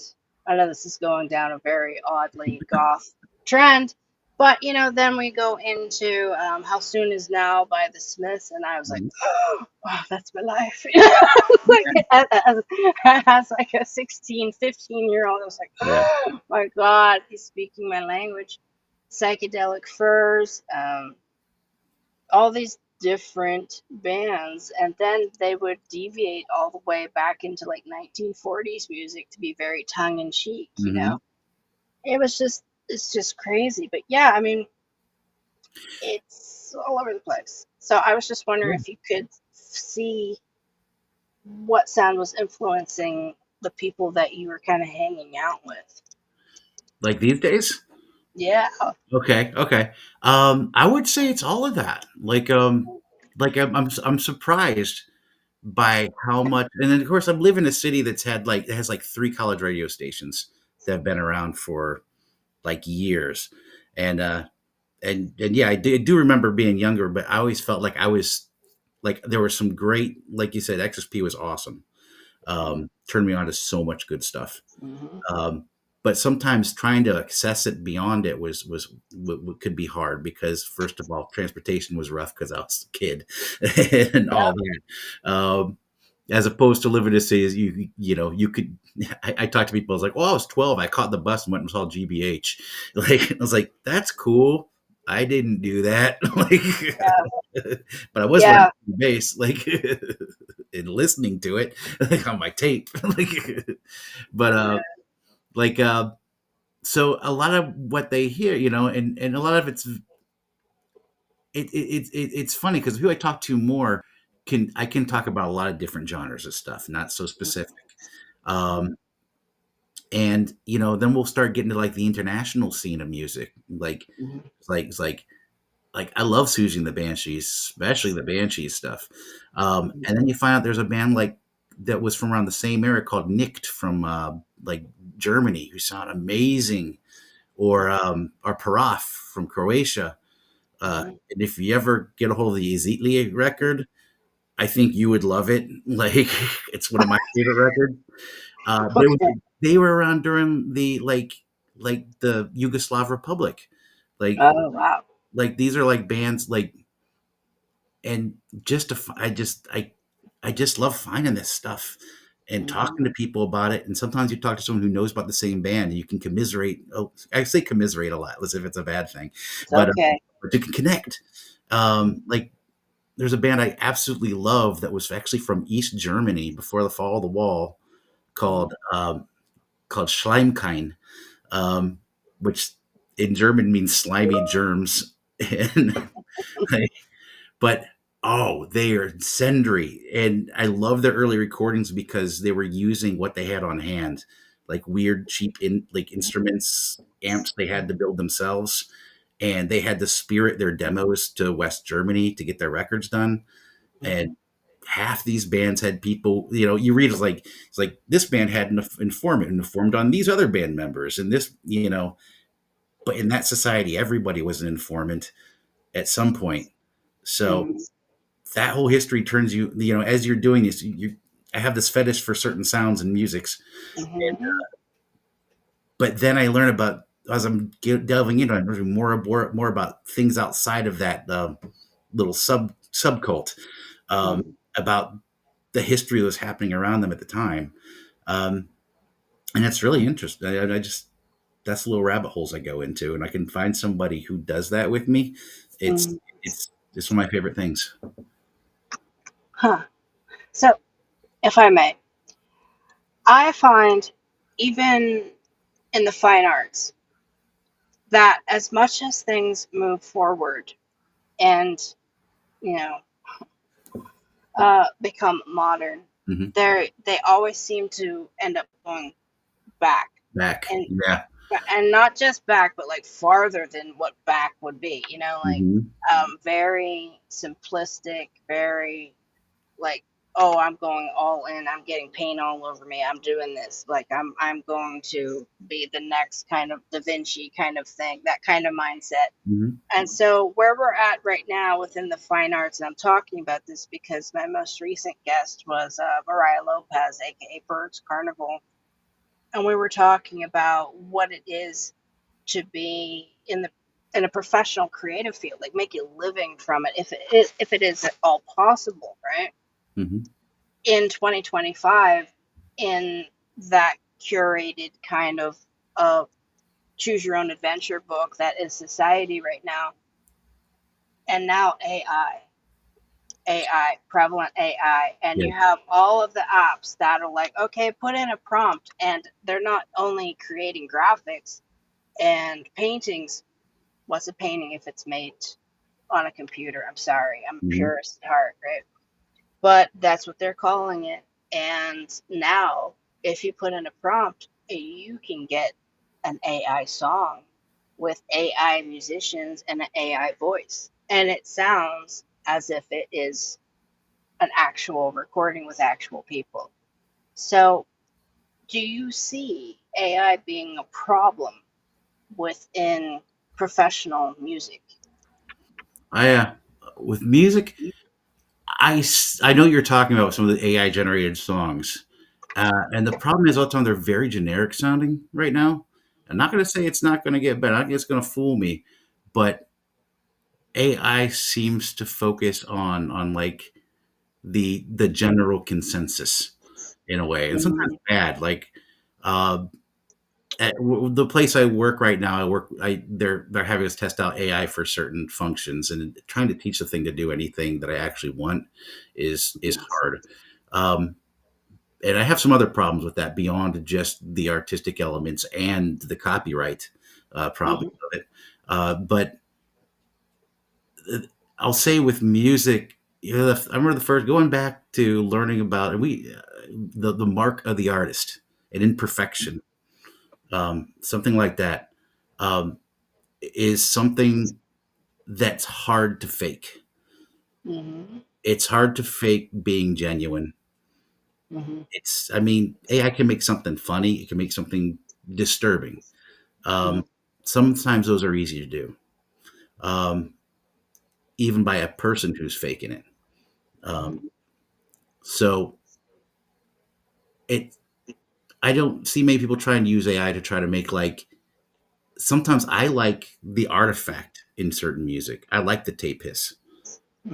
I know this is going down a very oddly goth trend, but you know, then we go into How Soon Is Now by the Smiths, and I was like, Mhm. oh, wow, that's my life. Like as like a 16, 15-year old, I was like, Yeah. oh my God, he's speaking my language. Psychedelic Furs, all these different bands, and then they would deviate all the way back into like 1940s music to be very tongue in cheek, you know. Mhm. It's just crazy. But yeah, I mean, it's all over the place. So I was just wondering Yeah. if you could see what sound was influencing the people that you were kind of hanging out with. Like these days? Yeah. Okay. Okay. I would say it's all of that. I'm surprised by how much, and then of course I live in a city that has like 3 college radio stations that have been around for like years. And and yeah, I do remember being younger, but I always felt like I was like there were some great, like you said, XSP was awesome. Turned me on to so much good stuff. Mm-hmm. Um, but sometimes trying to access it beyond it could be hard because first of all, transportation was rough because I was a kid and Yeah. all that. As opposed to living in cities, you could. I talk to people. I was like, "Well, I was 12. I caught the bus and went and saw GBH." Like I was like, "That's cool." I didn't do that. But I was learning Yeah. bass, like and listening to it like, on my tape. But like so a lot of what they hear, and a lot of it's funny because who I talk to more can talk about a lot of different genres of stuff, not so specific. Um, and then we'll start getting to like the international scene of music, like Mm-hmm. like I love Susie and the Banshees, especially the Banshees stuff. And then you find out there's a band like that was from around the same era called Nicked from like Germany, who sound amazing, or Paraf from Croatia. Mm-hmm. And if you ever get a hold of the Ezitli record, I think you would love it. Like it's one of my favorite records. But Okay. they were around during the like the Yugoslav Republic. Like Oh wow. like these are like bands like and just to I just love finding this stuff and Mm-hmm. talking to people about it. And sometimes you talk to someone who knows about the same band and you can commiserate. Oh, I say commiserate a lot as if it's a bad thing, It's but okay. you can connect. Like there's a band I absolutely love that was actually from East Germany before the fall of the wall Mm-hmm. called Schleimkein, which in German means slimy germs. And but oh, they are incendiary, and I love their early recordings because they were using what they had on hand, like weird cheap instruments, amps they had to build themselves, and they had to spirit their demos to West Germany to get their records done. And Mm-hmm. half these bands had people, you read it's like this band had an informant and informed on these other band members, and this, but in that society, everybody was an informant at some point. So Mm-hmm. that whole history turns as you're doing this, I have this fetish for certain sounds and musics, and Mm-hmm. but then I learn about as I'm delving into it, I'm learning more about things outside of that little subcult, Mm-hmm. about the history that was happening around them at the time, um, and it's really interesting. I just that's the little rabbit holes I go into, and I can find somebody who does that with me. It's Mm-hmm. it's one of my favorite things. Huh. So, if I may, I find even in the fine arts that as much as things move forward and you know become modern, Hmm. they always seem to end up going back Back, and yeah. not just back, but like farther than what back would be. Like Hmm. very simplistic, very like, oh, I'm going all in, I'm getting paint all over me, I'm doing this, like I'm going to be the next kind of Da Vinci kind of thing, that kind of mindset. Hmm. And so where we're at right now within the fine arts, and I'm talking about this because my most recent guest was Mariah Lopez, aka Birds Carnival, and we were talking about what it is to be in a professional creative field, like make a living from it, if it is at all possible, right? Hmm. In 2025, in that curated kind of choose your own adventure book that is society right now, and now AI, prevalent AI, and Yeah. you have all of the apps that are like, okay, put in a prompt, and they're not only creating graphics and paintings. What's a painting if it's made on a computer? I'm sorry, I'm a Hmm. purist at heart, right? But that's what they're calling it. And now, if you put in a prompt, you can get an AI song with AI musicians and an AI voice. And it sounds as if it is an actual recording with actual people. So, do you see AI being a problem within professional music. I with music, I know you're talking about some of the AI generated songs, and the problem is all the time they're very generic sounding right now. I'm not going to say it's not going to get better. I think it's going to fool me, but AI seems to focus on like the general consensus in a way, and sometimes Mm-hmm. bad. Like uh, the place I work right now, they're having us test out AI for certain functions, and trying to teach the thing to do anything that I actually want is hard. Um, and I have some other problems with that beyond just the artistic elements and the copyright problem Mm-hmm. of it. But I'll say with music, I remember the first going back to learning about the mark of the artist and imperfection, something like that, um, is something that's hard to fake. Mm-hmm. It's hard to fake being genuine. Mm-hmm. I mean, AI can make something funny. It can make something disturbing. Mm-hmm. Um, Sometimes those are easy to do, um, even by a person who's faking it. Um, so it, I don't see many people trying to use AI to try to make like. Sometimes I like the artifact in certain music. I like the tape hiss.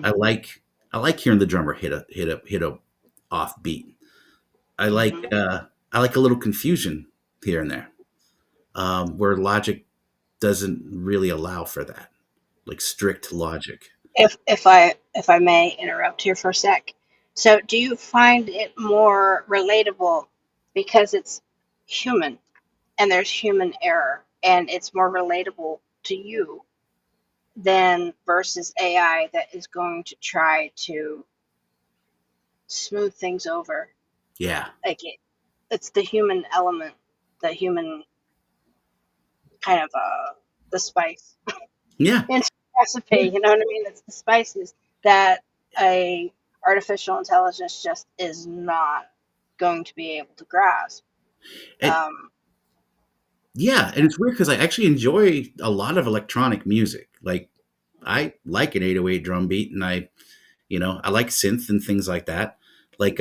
I Mm-hmm. like I like hearing the drummer hit a off beat. I like Mm-hmm. uh, I like a little confusion here and there, where logic doesn't really allow for that, like strict logic. If I may interrupt here for a sec. So, do you find it more relatable because it's human and there's human error and it's more relatable to you than versus AI that is going to try to smooth things over? Yeah, Like it's the human element, the human kind of the spice yeah. into the recipe. You know what I mean? It's the spices that a artificial intelligence just is not going to be able to grasp. And yeah, and it's weird because I actually enjoy a lot of electronic music. Like I like an 808 drum beat, and I like synth and things like that. Like,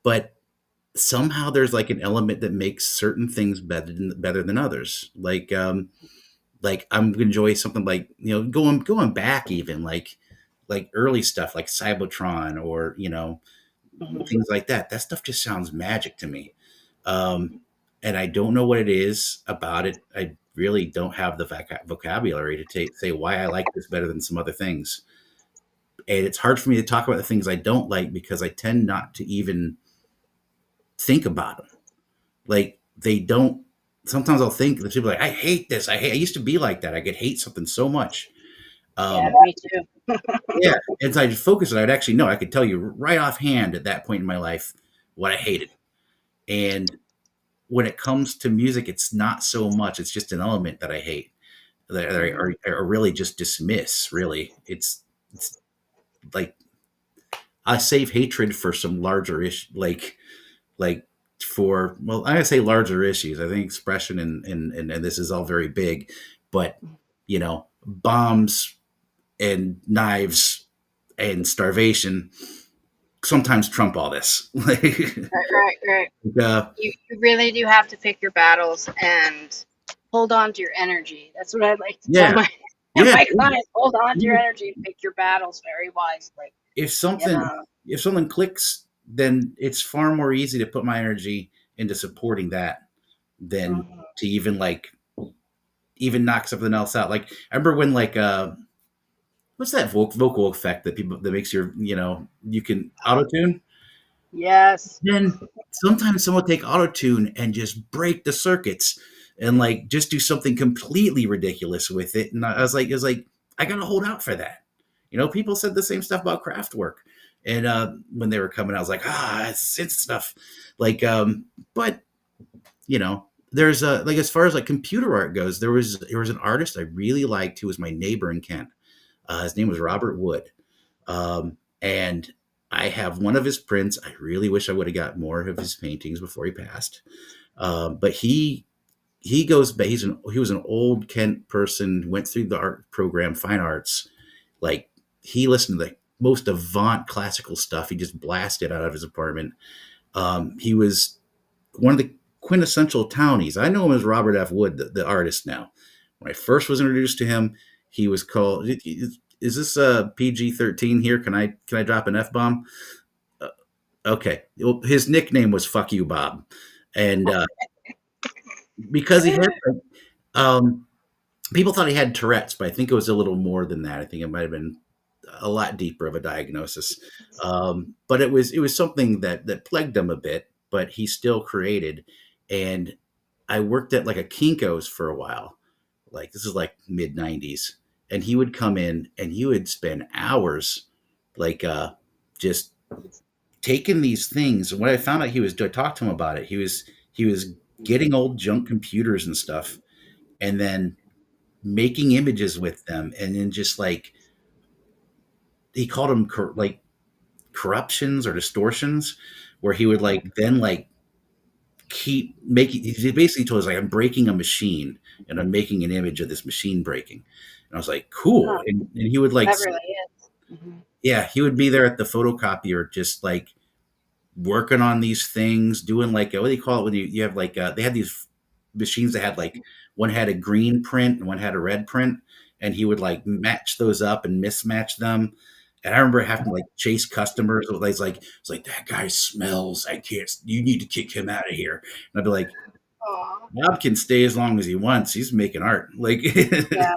but somehow there's like an element that makes certain things better than others. Like I'm gonna enjoy something like going back even like early stuff like Cybertron or Mhm. things like that. That stuff just sounds magic to me. Um, and I don't know what it is about it. I really don't have the vocabulary to say why I like this better than some other things. And it's hard for me to talk about the things I don't like because I tend not to even think about them. Like they don't. Sometimes I'll think the people are like, I hate this. I used to be like that. I could hate something so much. Yeah, Um, me too. yeah, and so I just focus on it. I'd actually know. I could tell you right offhand at that point in my life what I hated. And when it comes to music, it's not so much. It's just an element that I hate, that I Mhm. or really just dismiss. Really, it's like I save hatred for some larger issue, like for well, I gotta say larger issues. I think expression and this is all very big, but bombs and knives and starvation sometimes trump all this. Right, right, right. uh, You really do have to pick your battles and hold on to your energy. That's what I like to tell yeah, my yeah. my clients. Hold on to your energy and pick your battles very wisely. If You something know. if something clicks, then it's far more easy to put my energy into supporting that than Mhm. to even knock something else out. Like I remember when what's that vocal effect that makes you can auto tune. Yes. Then sometimes someone will take auto tune and just break the circuits and like just do something completely ridiculous with it. And I was like, I gotta hold out for that. People said the same stuff about Kraftwerk. And when they were coming, I was like, it's stuff. Like, but there's like as far as like computer art goes, there was an artist I really liked who was my neighbor in Kent. His name was Robert Wood. And I have one of his prints. I really wish I would have got more of his paintings before he passed. But he he goes back. He was an old Kent person, went through the art program, fine arts. Like, he listened to the most avant classical stuff. He just blasted out of his apartment. He was one of the quintessential townies. I know him as Robert F. Wood, the artist now. When I first was introduced to him, he was called. Is this a PG-13 here? Can I drop an F bomb? Okay. Well, his nickname was "Fuck You, Bob," and because he had um, people thought he had Tourette's, but I think it was a little more than that. I think it might have been a lot deeper of a diagnosis. But it was something that plagued him a bit, but he still created. And I worked at like a Kinko's for a while. Like, this is like mid '90s, and he would come in and he would spend hours, like, just taking these things. And when I found out I talked to him about it. He was getting old junk computers and stuff, and then making images with them, and then just like, he called them like corruptions or distortions, where he would like then like keep making. He basically told us like, I'm breaking a machine and I'm making an image of this machine breaking. And I was like, cool. Huh, And he would like, that really is. Hmm. yeah, he would be there at the photocopier, just like working on these things, doing like what do you call it when you have like they had these machines that had like, one had a green print and one had a red print, and he would like match those up and mismatch them. And I remember having to like chase customers. It's like, that guy smells. I can't. You need to kick him out of here. And I'd be like, Aw, Bob can stay as long as he wants. He's making art. Like, yeah.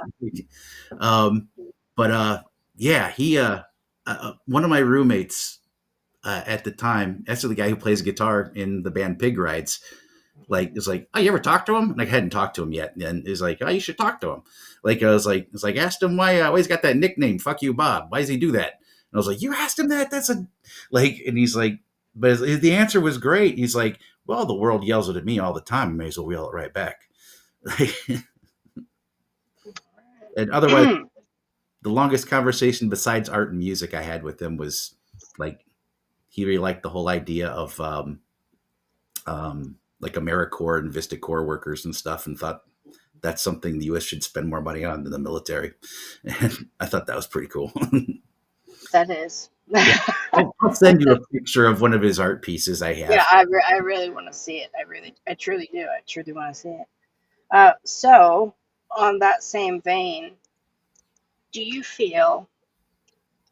um, but yeah, he one of my roommates at the time, actually the guy who plays guitar in the band Pig Rides, like, is like, oh, you ever talk to him? And I hadn't talked to him yet, and is like, oh, you should talk to him. Like, I was like, asked him why he's got that nickname, "Fuck You, Bob." Why does he do that? And I was like, you asked him that? That's a like, and he's like, but the answer was great. He's like, well, the world yells it at me all the time. I may as well yell it right back. And otherwise, the longest conversation besides art and music I had with him was like, he really liked the whole idea of like AmeriCorps and VistaCorps workers and stuff, and thought that's something the U.S. should spend more money on than the military. And I thought that was pretty cool. That is. Yeah, I'll send you a picture of one of his art pieces I Yeah, have. I really want to see it. I truly do. I truly want to see it. So, on that same vein, do you feel,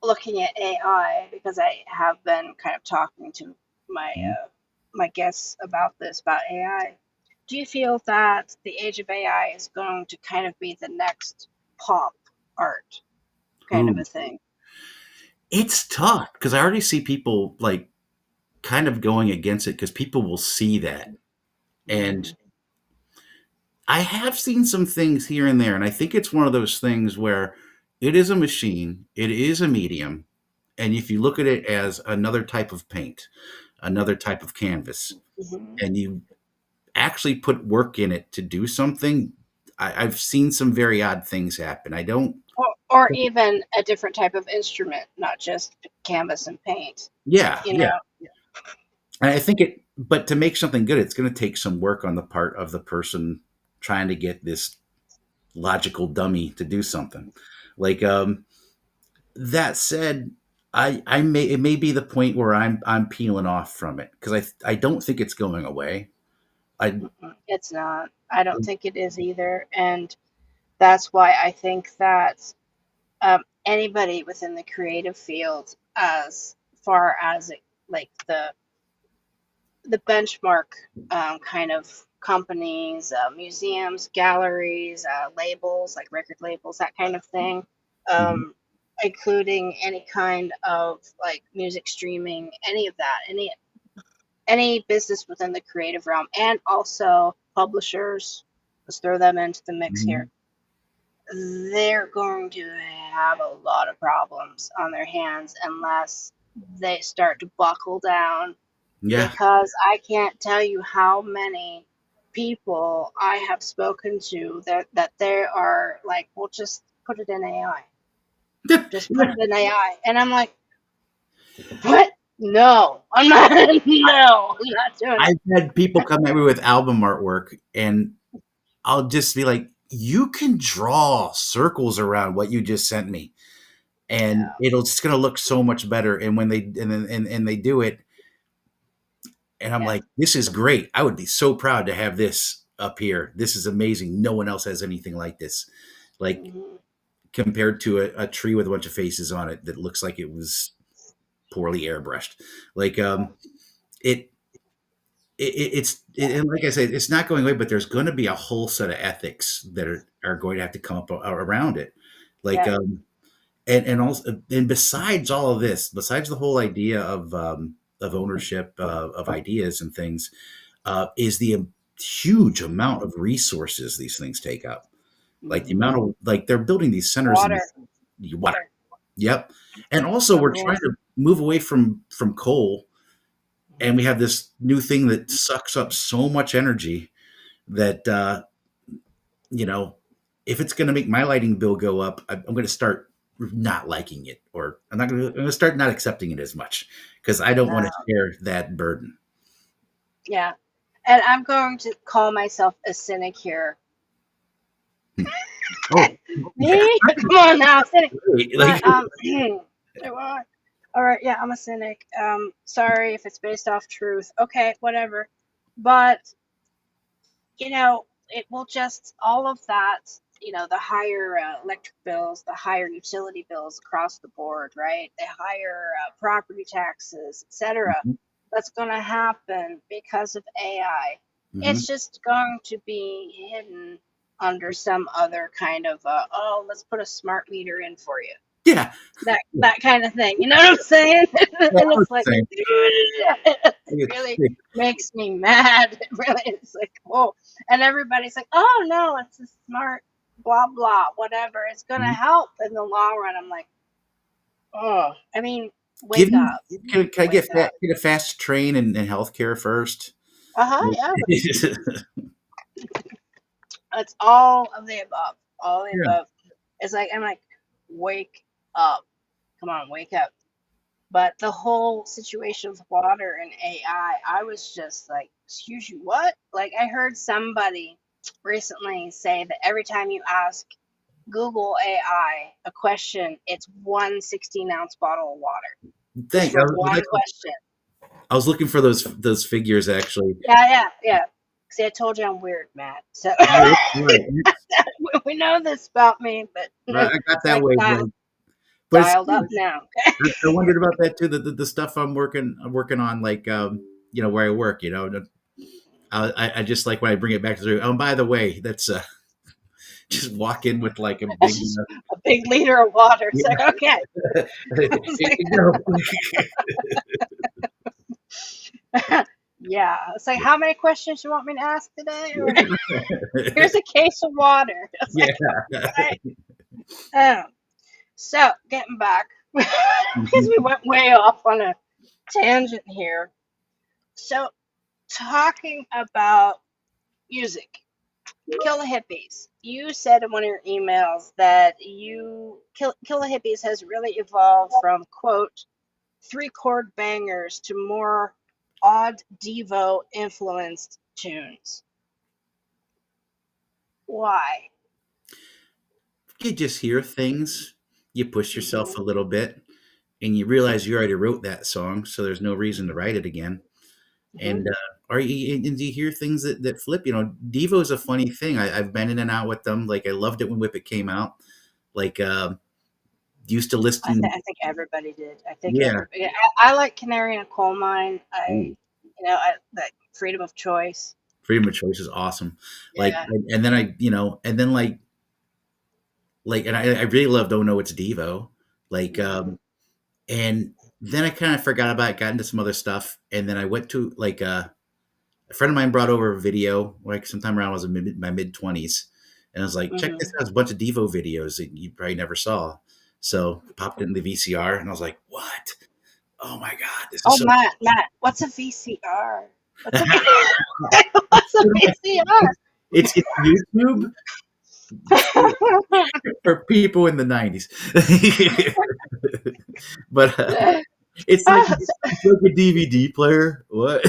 looking at AI, because I have been kind of talking to my my guests about this, about AI, do you feel that the age of AI is going to kind of be the next pop art kind of Ooh, a thing? it's tough because I already see people like kind of going against it, because people will see that. And Hmm. I have seen some things here and there, and I think it's one of those things where it is a machine, it is a medium, and if you look at it as another type of paint, another type of canvas, Hmm. and you actually put work in it to do something, I've seen some very odd things happen. I don't. Or even a different type of instrument, not just canvas and paint. Yeah, You yeah. know, And I think but to make something good, it's going to take some work on the part of the person trying to get this logical dummy to do something. Like, that said, it may be the point where I'm peeling off from it, because I don't think it's going away. I it's not. I don't think it is either, and that's why I think that anybody within the creative field, as far as it, like the benchmark kind of companies, museums, galleries, labels like record labels, that kind of thing, Mhm, um, including any kind of like music streaming, any of that, any business within the creative realm, and also publishers. Let's throw them into the mix here. mhm. They're going to have a lot of problems on their hands unless they start to buckle down, Yeah, because I can't tell you how many people I have spoken to that they are like, well, just put it in AI. Just put it in AI. And I'm like, what? No, I'm not. No, I'm not doing it. I've had people come at me with album artwork, and I'll just be like, you can draw circles around what you just sent me, and Yeah. it's going to look so much better. And when they and they do it, and I'm Yeah. like, this is great. I would be so proud to have this up here. This is amazing. No one else has anything like this. Like Hmm. compared to a tree with a bunch of faces on it that looks like it was poorly airbrushed. Like Yeah. it, and like I said, it's not going away, but there's going to be a whole set of ethics that are going to have to come up around it. Like, Yeah. and also, and besides all of this, besides the whole idea of ownership of ideas and things, is the huge amount of resources these things take up. Like the Hmm. amount of like they're building these centers in Water. water. Yep. And also we're Number trying one. to move away from coal, and Mhm. we have this new thing that sucks up so much energy that you know, if it's going to make my lighting bill go up, I'm going to start not liking it, or I'm going to start not accepting it as much because I don't want to share that burden. Yeah. And I'm going to call myself a cynic here. Oh, yeah. Me? Come on now, cynic. Like, But all right, yeah, I'm a cynic. Sorry if it's based off truth. Okay, whatever. But it will just all of that. The higher electric bills, the higher utility bills across the board, right? The higher property taxes, etc. mhm, That's going to happen because of AI. mhm. It's just going to be hidden under some other kind of let's put a smart meter in for you, Yeah. that kind of thing. You know what I'm saying? And Yeah, I was it's like, saying, it really it's- makes me mad. It really is like, whoa. And everybody's like, oh no, it's a smart blah blah whatever. It's gonna mhm. help in the long run. I'm like, oh, I mean, Give wake me, up, can I wake up. get a fast train and healthcare first? Uh-huh, yeah. It's all of the above. All of the Yeah. above. It's like I'm like, wake up. Come on, wake up. But the whole situation with water and AI, I was just like, excuse you, what? Like I heard somebody recently say that every time you ask Google AI a question, it's 1 16-ounce bottle of water. Just Thank. for one question. I was looking for those figures actually. Yeah, yeah, yeah. See, I told you I'm weird, Matt. So No, it's right. we know this about me, but I got it's that like wavelength, but it's dialed up now. I wondered about that too. The stuff I'm working on, like where I work. I just like when I bring it back to the. Oh, by the way, that's just walk in with like a That's big. just a big liter of water. It's like, Yeah. okay. It's Here like, you yeah. It's like, how many questions you want me to ask today? Or, go. here's a case of water. It's Yeah. like, okay. So getting back, because we went way off on a tangent here. So talking about music, Kill the Hippies. You said in one of your emails that Kill the Hippies has really evolved from quote 3 chord bangers to more odd Devo influenced tunes. Why? You just hear things, you push yourself Hmm. a little bit, and you realize you already wrote that song, so there's no reason to write it again. Hmm. And and you hear things that flip. Devo is a funny thing. I've been in and out with them. Like I loved it when Whip It came out. Like used to listen. I think everybody did. I think Yeah, everybody. I like Canary in a Coal Mine. ooh, I like freedom of choice. freedom of choice is awesome. Like, Yeah. and then and then and I really loved Oh No It's Devo. Like Hmm. and then I kind of forgot about it, got into some other stuff, and then I went to like a friend of mine brought over a video like sometime around I was in my mid 20s, and I was like, check this Hmm. out, there's a bunch of Devo videos that you probably never saw. So popped it in the VCR, and I was like, what? Oh my god, this is Oh, so. Matt, what's a VCR? What's a what's a VCR? It's YouTube for people in the 90s. But it's like a DVD player. What?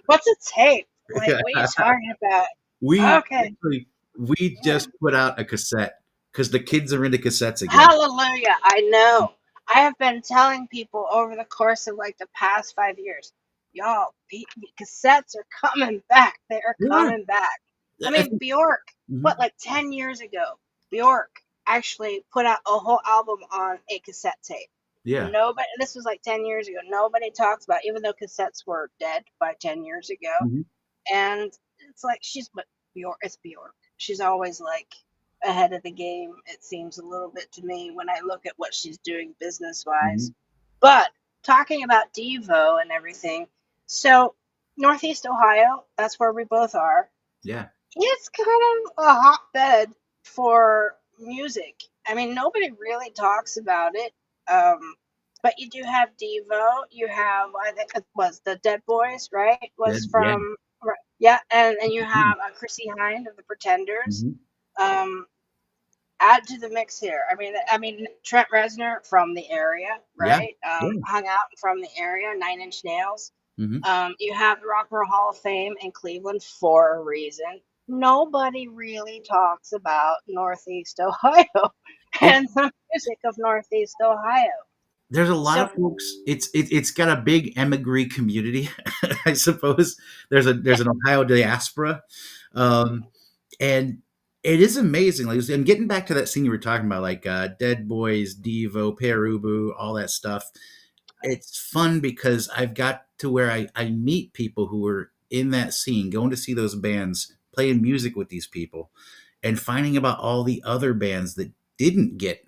What's a tape? Like, what are you talking about? We Okay. actually we Yeah. just put out a cassette because the kids are into cassettes again. Hallelujah. I know. I have been telling people over the course of like the past 5 years, y'all, cassettes are coming back. They are Yeah, coming back. I I mean, think. Bjork, what, Mhm. like 10 years ago, Bjork actually put out a whole album on a cassette tape. Yeah. Nobody, this was like 10 years ago. Nobody talks about, even though cassettes were dead by 10 years ago. Mhm. And it's like but Bjork, it's Bjork. She's always like ahead of the game, it seems a little bit to me when I look at what she's doing business wise. Mhm. But talking about Devo and everything, so Northeast Ohio, that's where we both are. Yeah. It's kind of a hotbed for music. I mean, nobody really talks about it. But you do have Devo. You have, I think it was the Dead Boys, right? Was Yeah. from right, yeah, and you have Chrissy Hind of the Pretenders. Mhm. Um, add to the mix here. I mean Trent Reznor from the area, Yeah. right? Yeah. Hung out from the area. Nine Inch Nails. Mhm. You have the Rock and Roll Hall of Fame in Cleveland for a reason. Nobody really talks about Northeast Ohio It and the music of Northeast Ohio. There's a lot So of folks. It's got a big emigree community, I suppose. There's yeah, an Ohio diaspora, um, and it is amazing. Like, and getting back to that scene you were talking about, like Dead Boys, Devo, Perubu, all that stuff. It's fun because I've got to where I meet people who are in that scene, going to see those bands, playing music with these people, and finding about all the other bands that didn't get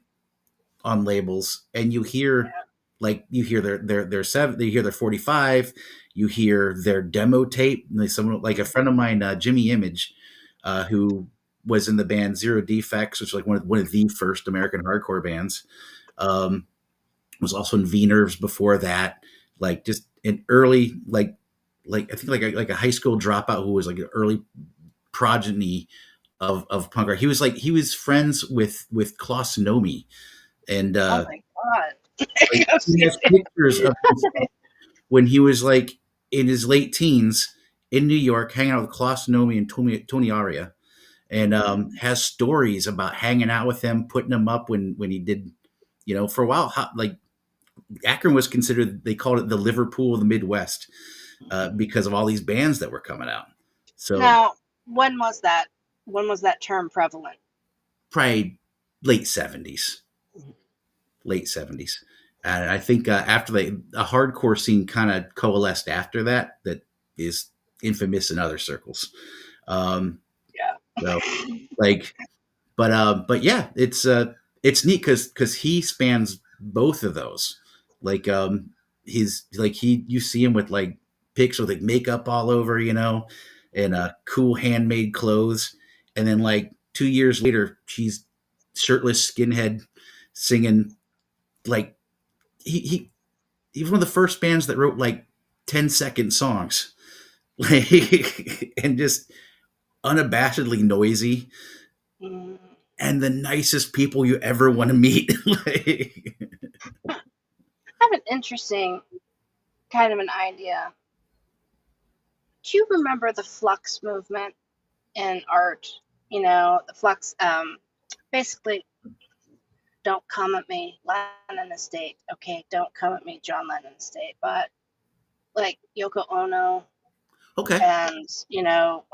on labels, and you hear, like, you hear their seven, you hear their 45, you hear their demo tape. And like someone, like a friend of mine, Jimmy Image, who was in the band Zero Defects, which is like one of the first American hardcore bands. Um, was also in V Nerves before that, like just an early, like I think like a high school dropout who was like an early progeny of punk rock. He was friends with Klaus Nomi, and oh my god. like he has pictures of himself when he was like in his late teens in New York, hanging out with Klaus Nomi and Tony Aria, and has stories about hanging out with him, putting him up when he did, for a while. Like Akron was considered, they called it the Liverpool of the Midwest, because of all these bands that were coming out. So Now, when was that? When was that term prevalent? probably late 70s, late 70s. And I think after a hardcore scene kind of coalesced after that, that is infamous in other circles. Um, Yeah. so like, but yeah, it's neat because he spans both of those. Like he's like you see him with like pics with like makeup all over, and cool handmade clothes, and then like 2 years later, she's shirtless skinhead singing, like he he was one of the first bands that wrote like 10-second songs, like, and just unabashedly noisy, Mm, and the nicest people you ever want to meet. Like, I have an interesting kind of an idea. Do you remember the flux movement in art? The flux, basically, don't come at me, Lennon Estate. Okay, don't come at me, John Lennon Estate. But like Yoko Ono okay, and,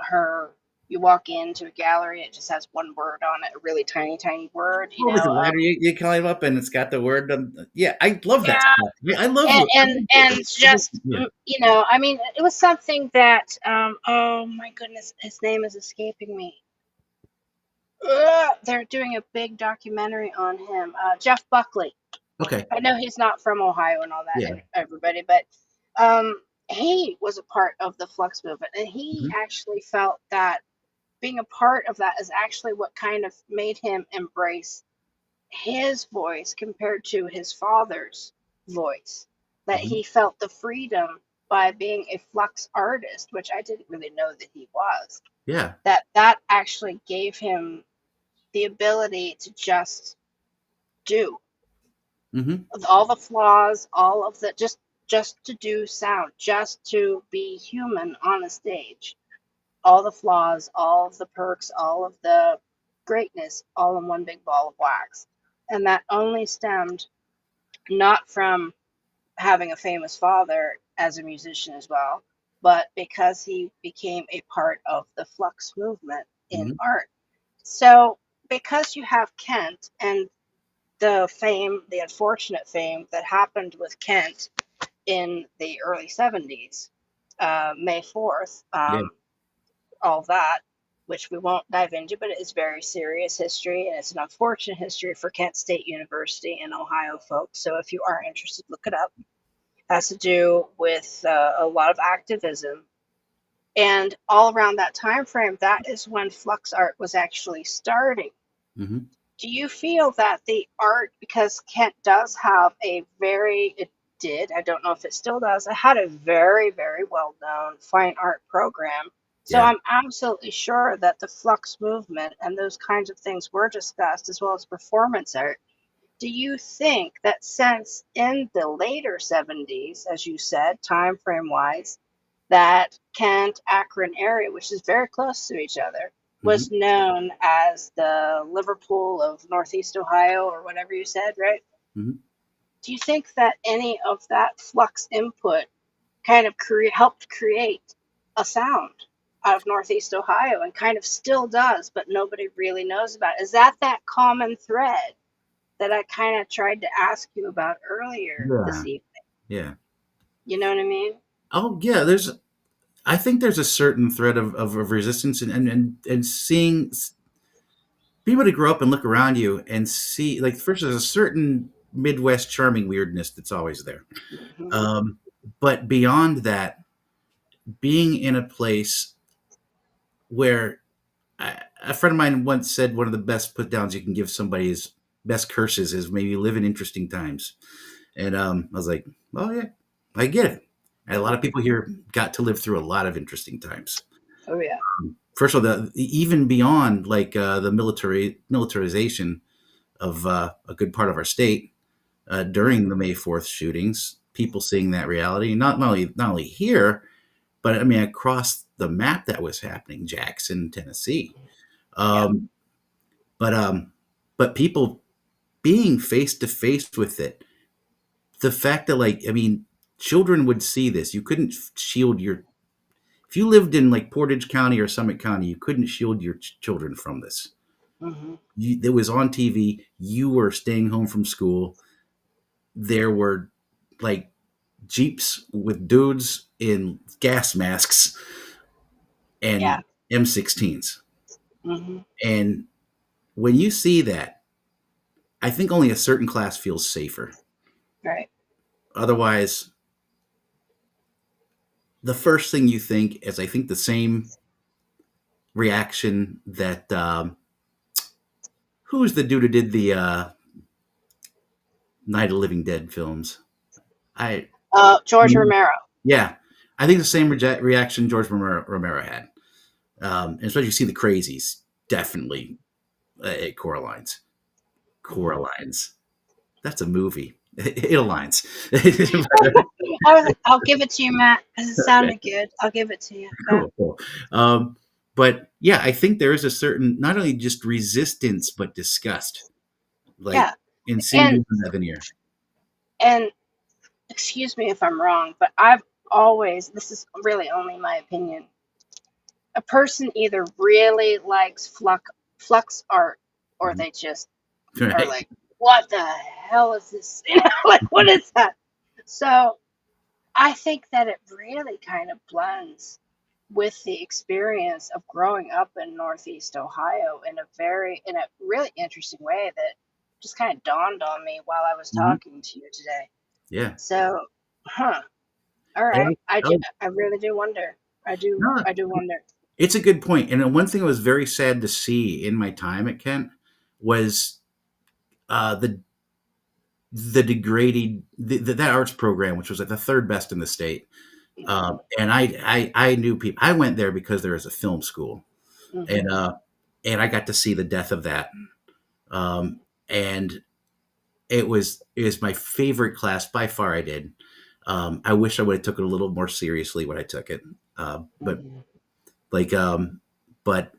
her, you walk into a gallery, it just has one word on it, a really tiny, tiny word, oh, like a ladder you climb up and it's got the word. Yeah, I love that yeah, stuff. Yeah, I love and what. and just Yeah. I mean, it was something that oh my goodness, his name is escaping me. They're doing a big documentary on him, Jeff Buckley. Okay. I know he's not from Ohio and all that, Yeah. everybody, but he was a part of the flux movement, and he Mhm. actually felt that being a part of that is actually what kind of made him embrace his voice compared to his father's voice. That Mhm. he felt the freedom by being a flux artist, which I didn't really know that he was. Yeah. That actually gave him the ability to just do Hmm. all the flaws, all of the just to do sound, just to be human on a stage. all the flaws, all of the perks, all of the greatness, all in one big ball of wax. And that only stemmed not from having a famous father as a musician as well, but because he became a part of the flux movement in Mhm. art. So, because you have Kent and the fame, the unfortunate fame that happened with Kent in the early 70s, May 4th, Yeah. all that, which we won't dive into, but it is very serious history and it's an unfortunate history for Kent State University and Ohio folks. So if you are interested, look it up. It has to do with a lot of activism. And all around that time frame, that is when flux art was actually starting. Hmm. Do you feel that the art, because Kent does have a very, it did, I don't know if it still does, it had a very, very well known fine art program. So Yeah. I'm absolutely sure that the flux movement and those kinds of things were discussed, as well as performance art. Do you think that since in the later 70s, as you said, time frame wise, that Kent Akron area, which is very close to each other, Hmm. was known as the Liverpool of Northeast Ohio, or whatever you said, right? Hmm. Do you think that any of that flux input kind of helped create a sound out of Northeast Ohio and kind of still does, but nobody really knows about? Is that common thread that I kind of tried to ask you about earlier Yeah. this evening? Yeah. You know what I mean? Oh, yeah. I think there's a certain thread of resistance and seeing be able to grow up and look around you and see, like, first, there's a certain Midwest charming weirdness that's always there. Mm-hmm. Um, but beyond that, being in a place where a friend of mine once said one of the best put downs you can give somebody is best curses is maybe live in interesting times. And I was like, oh, yeah, I get it. And a lot of people here got to live through a lot of interesting times. Oh yeah. First of all, even beyond like the militarization of a good part of our state during the Mm-hmm. May 4th shootings, people seeing that reality, not only here, but I mean across the map that was happening, Jackson, Tennessee. Yeah. Um, but but people being face to face with it, the fact that, like, I mean, children would see this. You couldn't shield your if you lived in like Portage County or Summit County, you couldn't shield your children from this. Mm-hmm. It was on TV. You were staying home from school. There were like jeeps with dudes in gas masks Yeah. and M16s. Mm-hmm. And when you see that, I think only a certain class feels safer. Right. Otherwise, the first thing you think is, I think, the same reaction that who's the dude who did the Night of the Living Dead films? I George Romero. Yeah, I think the same reaction George Romero had, and especially you see the crazies definitely at Coraline's. Mm-hmm. Coraline's. That's a movie. It aligns. I was like, I'll give it to you, Matt, because it sounded good. I'll give it to you. Okay. Cool, cool. But yeah, I think there is a certain not only just resistance but disgust, like Yeah. in seeing And you in that veneer. and excuse me if I'm wrong, but I've always, this is really only my opinion, a person either really likes flux art or Mhm. they just are Right. like, what the hell is this? You know, like, what is that? So I think that it really kind of blends with the experience of growing up in Northeast Ohio in a really interesting way that just kind of dawned on me while I was Mhm. talking to you today. Yeah. So, huh. All right. And I really do wonder. no, I do wonder. it's a good point. And one thing that was very sad to see in my time at Kent was the degrading that arts program, which was like the third best in the state. Hmm. And I knew people. I went there because there was a film school, Hmm. and I got to see the death of that. Um, and it was my favorite class by far. I did. I wish I would have took it a little more seriously when I took it. But Hmm. Like, but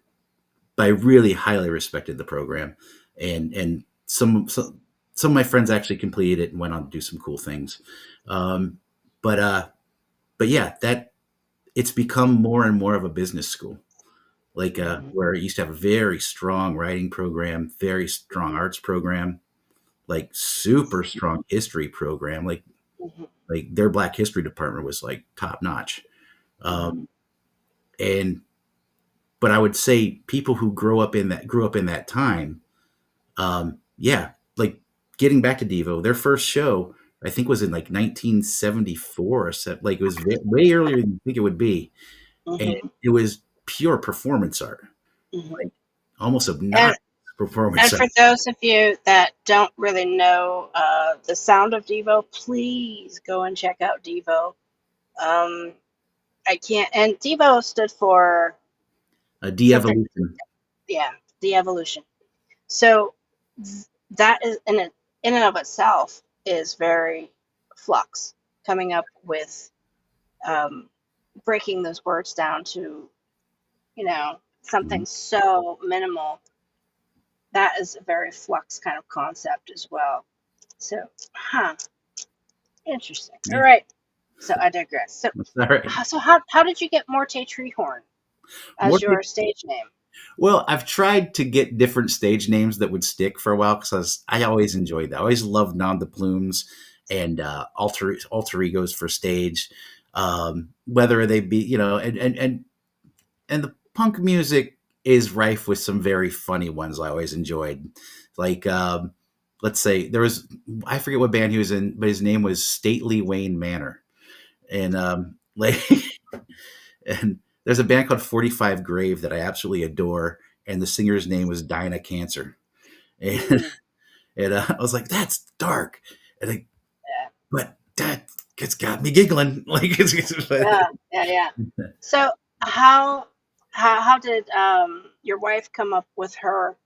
I really highly respected the program, and some of my friends actually completed it and went on to do some cool things. Um, but yeah, that it's become more and more of a business school. Like Mhm. where it used to have a very strong writing program, very strong arts program, like super strong history program. Mhm. Like their Black History department was like top notch. Mhm. Um, and but I would say people who grew up in that time, yeah, like getting back to Devo, their first show I think was in like 1974 or so. Like it was way earlier than you think it would be, and Mhm. it was pure performance art, Mhm. like almost And obnoxious performance and art. for those of you that don't really know the sound of Devo, please go and check out Devo. Um, I can't. And Devo stood for A something. de-evolution. Yeah, the evolution. So that is in and of itself is very flux. Coming up with um, breaking those words down to something Mhm. so minimal. That is a very flux kind of concept as well. So, interesting. All Yeah, right. So I digress. So, that's all right. how did you get Morte Treehorn as Morte your stage name? Well, I've tried to get different stage names that would stick for a while because I always enjoyed that. I always loved nom de plumes and alter egos for stage, whether they be and the punk music is rife with some very funny ones I always enjoyed. Like let's say there was I forget what band he was in, but his name was Stately Wayne Manor, and like and there's a band called 45 Grave that I absolutely adore, and the singer's name was Dinah Cancer. And, Mm, I was like, that's dark. And yeah, but that it's got me giggling. Like yeah, yeah, yeah. So how did your wife come up with her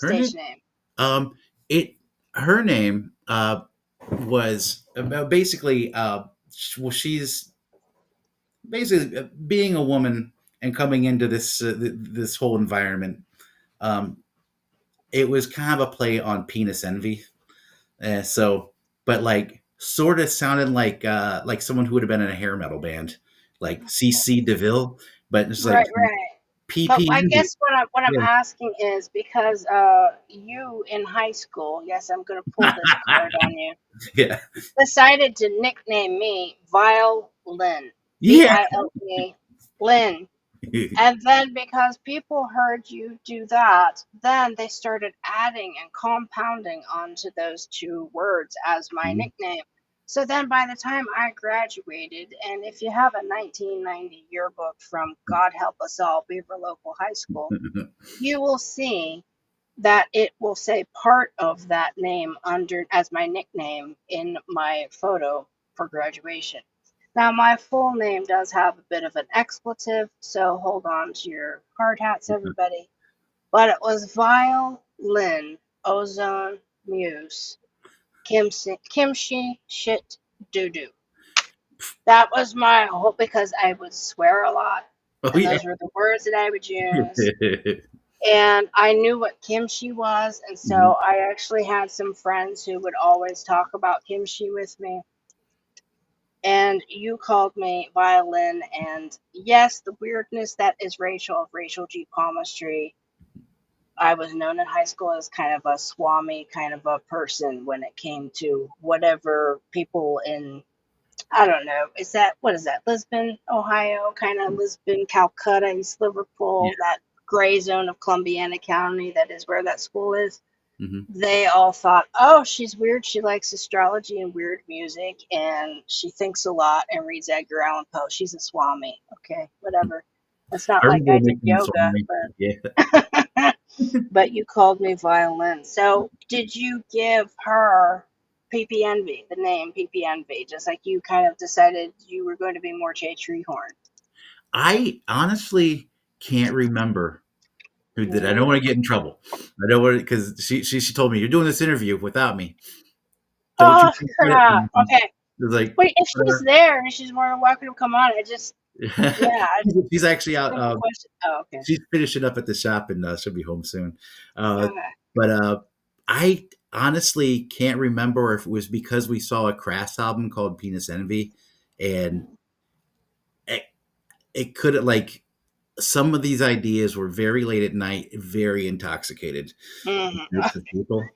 her stage name, name? um, it, her name was basically, well, she's basically being a woman and coming into this whole environment. Um, it was kind of a play on penis envy. So, but like, sort of sounded like someone who would have been in a hair metal band, like CC DeVille, but it's like Right, right. But I PP. guess what I'm Yeah. asking is because you in high school, yes, I'm going to pull this card on you, Yeah. decided to nickname me Vile Lynn, Yeah. Vile Lynn. And then because people heard you do that, then they started adding and compounding onto those two words as my nickname. So then by the time I graduated, and if you have a 1990 yearbook from God Help Us All, Beaver Local High School, you will see that it will say part of that name under as my nickname in my photo for graduation. Now, my full name does have a bit of an expletive, so hold on to your hard hats, everybody. But it was Vile Lynn Ozone Muse Kimchi Shit Doo Doo. That was my whole because I would swear a lot, Oh and yeah. those were the words that I would use. And I knew what kimchi was, and Mhm. so I actually had some friends who would always talk about kimchi with me. And you called me Violin, and yes, the weirdness that is Rachel of Rachel G. Palmistry. I was known in high school as kind of a swami kind of a person when it came to whatever people in I don't know. Is that what is that? Lisbon, Ohio, kind of Lisbon, Calcutta, East Yeah. Liverpool, that gray zone of Columbiana County that is where that school is. Mhm. They all thought, oh, she's weird. She likes astrology and weird music, and she thinks a lot and reads Edgar Allan Poe. She's a Swami. Okay, whatever. It's not I like remember I did making so yoga, many. Yeah. but but you called me violin. So did you give her PP Envy, the name PP Envy, just like you kind of decided you were going to be more Jay Treehorn? I honestly can't remember who did. I don't Mm. want to get in trouble. I don't want because she told me you're doing this interview without me. Don't you Oh think it? crap. Okay. It was like, Wait, if she's uh, there and she's more than welcome to come on, I just Yeah, She's actually out. simple question. Oh, okay. She's finishing up at the shop and she'll be home soon. Uh, Okay. but I honestly can't remember if it was because we saw a Crass album called Penis Envy, and it, it could like some of these ideas were very late at night, very intoxicated Hmm. groups of people.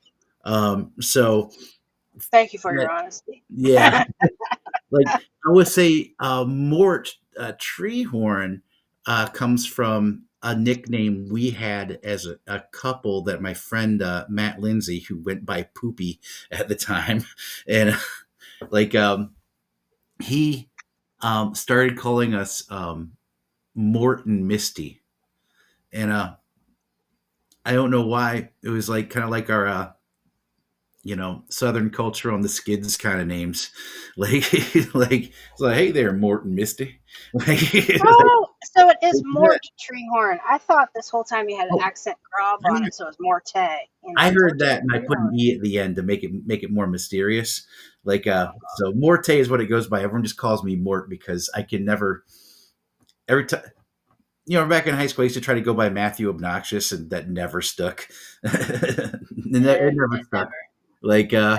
So Thank you for yeah, your honesty. yeah, like I would say, Mort Treehorn comes from a nickname we had as a couple that my friend Matt Lindsay, who went by Poopy at the time, and like he started calling us Mort and Misty, and I don't know why it was like kind of like our Southern culture on the skids kind of names, like like it's like, hey there, Mort and Misty, like, Oh, so it is yeah. Morte Treehorn. I thought this whole time you had an Oh, accent grave I, on it, so it was Morte. I heard Morte that and I put an Treehorn. e at the end to make it more mysterious. Like so Morte is what it goes by. Everyone just calls me Mort because I can never every time back in high school I used to try to go by Matthew Obnoxious and that never stuck. It never It stuck. never. Like uh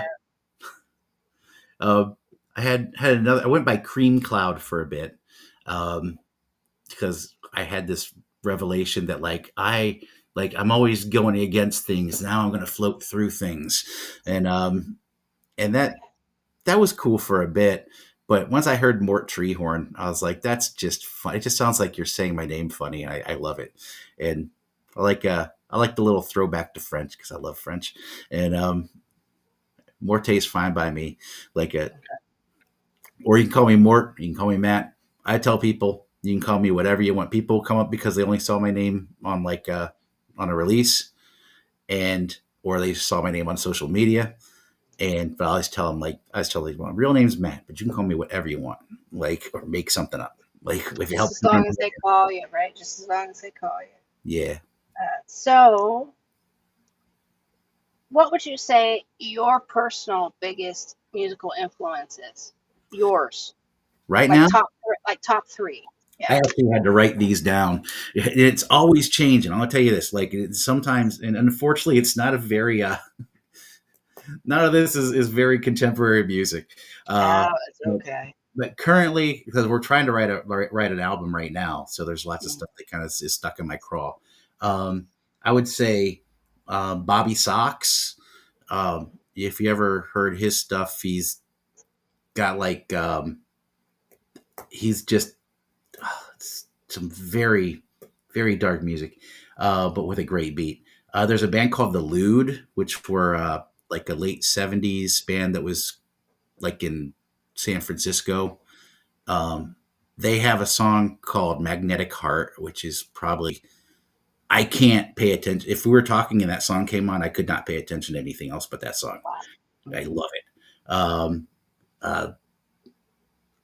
I had another I went by Cream Cloud for a bit. Um because I had this revelation that I'm always going against things. Now I'm going to float through things, and that was cool for a bit. But once I heard Mort Treehorn, I was like, that's just fun. It just sounds like you're saying my name funny, and I love it. And I like the little throwback to French because I love French, and Morte's fine by me. Like or you can call me Mort, you can call me Matt. I tell people you can call me whatever you want. People come up because they only saw my name on on a release, and or they saw my name on social media. And but I always tell them my real name's Matt, but you can call me whatever you want, like or make something up, like if it Just helps as you long as remember. they call you, right? Just as long as they call you. Yeah, So, what would you say your personal biggest musical influence is? Yours, right now like top three. I Yeah. actually had to write these down. It's always changing. I'll tell you this: like sometimes, and unfortunately, it's not a very none of this is very contemporary music. Uh, Oh, it's but, okay. but currently, because we're trying to write an album right now, so there's lots of Mm. stuff that kind of is stuck in my craw. I would say Bobby Socks. If you ever heard his stuff, he's got he's just some very very dark music, but with a great beat. There's a band called The Lude, which were like a late '70s band that was like in San Francisco. Um, they have a song called Magnetic Heart, which is probably I can't pay attention. If we were talking and that song came on, I could not pay attention to anything else but that song. Wow. I Mhm. love it. Uh,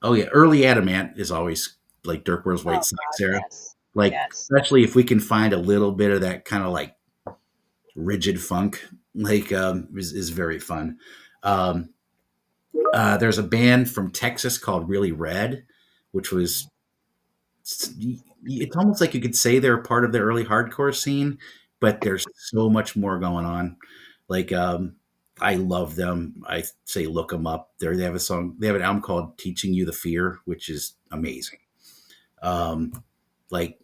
oh yeah, early Adamant is always like Dirk World's White Oh Sox God, era. yes, Like yes. especially if we can find a little bit of that kind of like rigid funk, is very fun. Um, there's a band from Texas called Really Red, which was it's almost like you could say they're part of the early hardcore scene, but there's so much more going on. Like I love them. I say look them up. They have a song. They have an album called "Teaching You the Fear," which is amazing. Um, like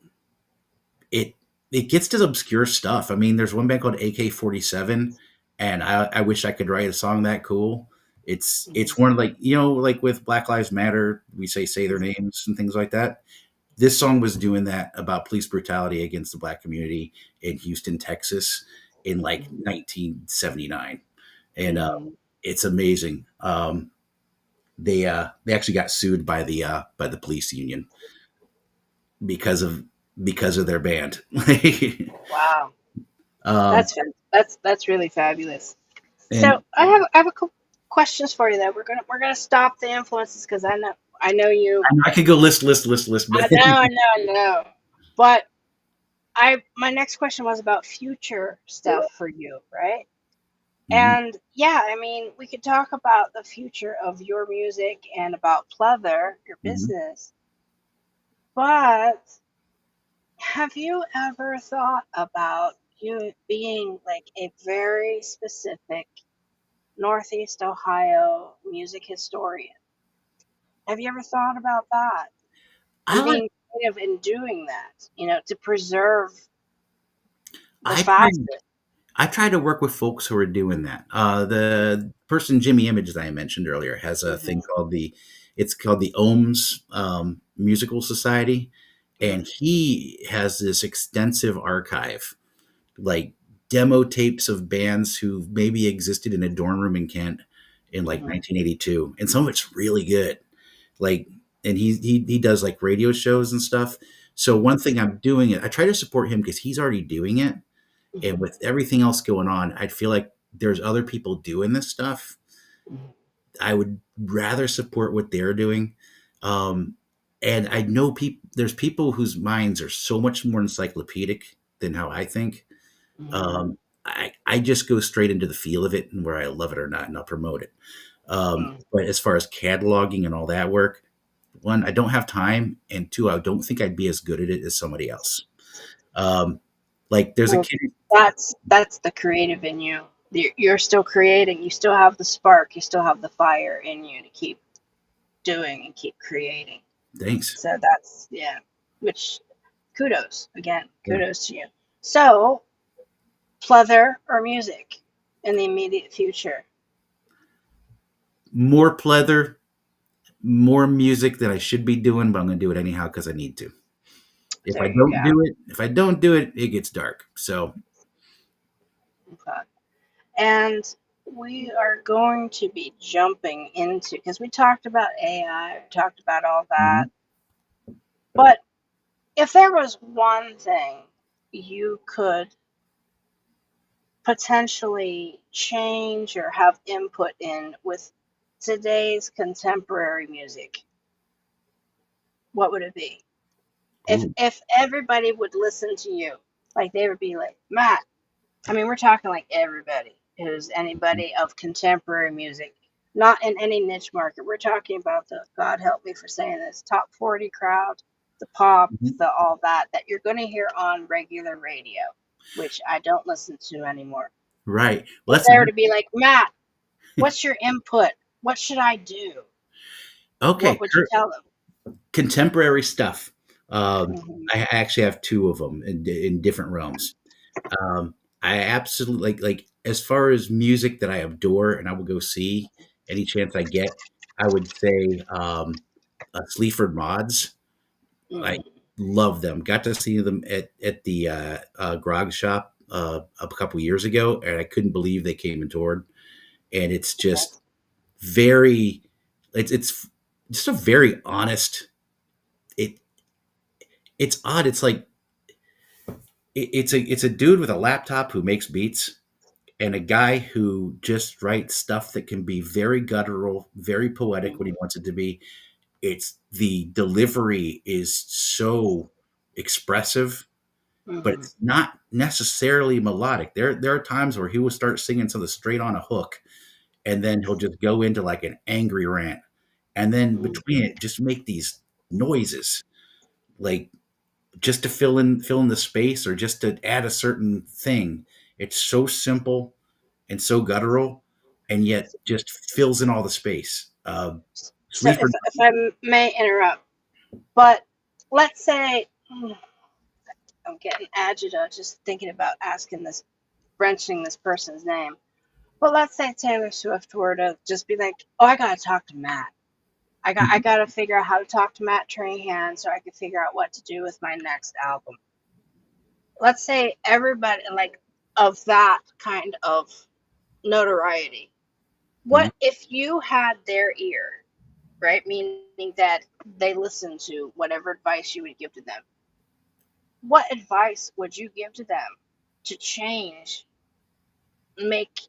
it it gets to obscure stuff. I mean, there's one band called AK-47, and I wish I could write a song that cool. It's Mhm. one of like with Black Lives Matter, we say their Mhm. names and things like that. This song was doing that about police brutality against the black community in Houston, Texas, in like Mhm. 1979, and Mhm. it's amazing. They actually got sued by the police union because of their band. Wow, um, that's really fabulous. and So I have a couple questions for you though. We're gonna stop the influences because I know you. I could go list, but I know. But my next question was about future stuff for you, right? Mhm, And yeah, I mean, we could talk about the future of your music and about Pleather, your mhm. business. But have you ever thought about you being like a very specific Northeast Ohio music historian? Have you ever thought about that I and like. being creative in doing that, to preserve the I try. facet? I try to work with folks who are doing that. The person Jimmy Image that I mentioned earlier has a thing Mm-hmm, called the Ohms Musical Society, and mm-hmm, he has this extensive archive, like demo tapes of bands who maybe existed in a dorm room in Kent in like mm-hmm, 1982, and some of it's really good. Like, and he does like radio shows and stuff. So one thing I'm doing, I try to support him because he's already doing it, and mm-hmm, with everything else going on, I feel like there's other people doing this stuff. mm-hmm, I would rather support what they're doing. Um, and I know there's people whose minds are so much more encyclopedic than how I think. mm-hmm, I just go straight into the feel of it and where I love it or not, and I'll promote it. But as far as cataloging and all that work, one, I don't have time, and two, I don't think I'd be as good at it as somebody else. Um, like there's a Well, kid. that's the creative in you. You're still creating. You still have the spark. You still have the fire in you to keep doing and keep creating. Thanks. So that's, yeah. Which, kudos again. Yeah. Kudos to you. So, pleather or music in the immediate future? More pleather, more music that I should be doing, but I'm going to do it anyhow because I need to. There you go. If I don't do it, it gets dark. So, Okay. And we are going to be jumping into, because we talked about AI, we talked about all that. mhm. But if there was one thing you could potentially change or have input in with today's contemporary music, what would it be? Ooh, If everybody would listen to you, like they would be like, Matt, I mean, we're talking like everybody who's anybody of contemporary music, not in any niche market. We're talking about the, God help me for saying this, top 40 crowd, the pop, mhm. the all that, that you're going to hear on regular radio, which I don't listen to anymore. Right. Well, If that's they were to be like, Matt, what's your input? What should I do? What okay. would you tell them? Contemporary stuff. Mm-hmm, I actually have two of them in different realms. Um, I absolutely like as far as music that I adore and I will go see any chance I get. I would say Sleaford Mods. I mm-hmm, love them. Got to see them at the Grog Shop a couple years ago, and I couldn't believe they came and toured. And it's okay. just very, it's just a very honest. It it's odd. It's like it's a dude with a laptop who makes beats and a guy who just writes stuff that can be very guttural, very poetic when he wants it to be. It's the delivery is so expressive, but Mm-hmm, it's not necessarily melodic. There are times where he will start singing something straight on a hook, and then he'll just go into like an angry rant, and then mm-hmm. between it, just make these noises like just to fill in the space or just to add a certain thing. It's so simple and so guttural, and yet just fills in all the space. So Sleaford. if I may interrupt, but let's say, I'm getting agita just thinking about asking this, wrenching this person's name. But let's say Taylor Swift were to just be like, "Oh, I gotta talk to Matt. I gotta figure out how to talk to Matt Trahan so I can figure out what to do with my next album." Let's say everybody like of that kind of notoriety. Mhm. What if you had their ear, right? Meaning that they listen to whatever advice you would give to them. What advice would you give to them to change, make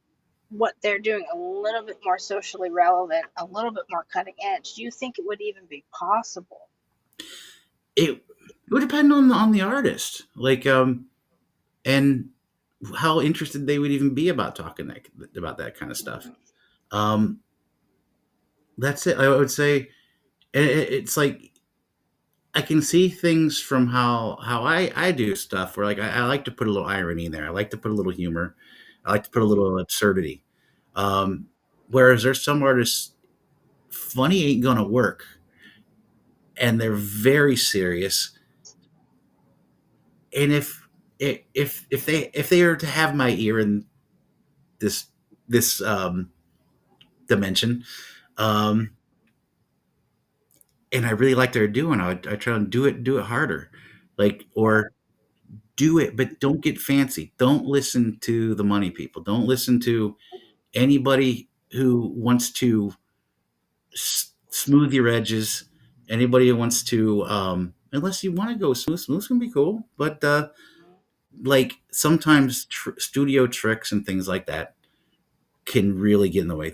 what they're doing a little bit more socially relevant, a little bit more cutting edge? Do you think it would even be possible? It would depend on the artist, like and how interested they would even be about talking about that kind of stuff. Um, that's it. I would say it's like I can see things from how I do stuff where like I like to put a little irony in there. I like to put a little humor. I like to put a little absurdity. Um, Whereas there's some artists, funny ain't gonna work, and they're very serious. And if they are to have my ear in this this dimension, um, and I really like they're doing, I try and do it harder, like or do it, but don't get fancy. Don't listen to the money people. Don't listen to anybody who wants to smooth your edges. Anybody who wants to, unless you want to go smooth, smooth can be cool, but like sometimes studio tricks and things like that can really get in the way.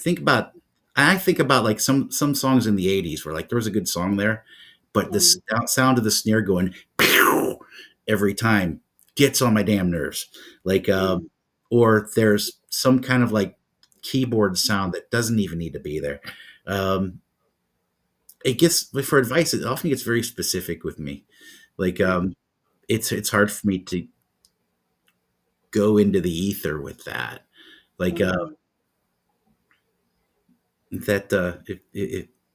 I think about like some songs in the '80s where like there was a good song there, but the Mhm. sound of the snare going pew every time gets on my damn nerves. Like, Mhm. or there's some kind of like keyboard sound that doesn't even need to be there. Um, it gets for advice. It often gets very specific with me. Like, it's hard for me to go into the ether with that. Like, Mhm. that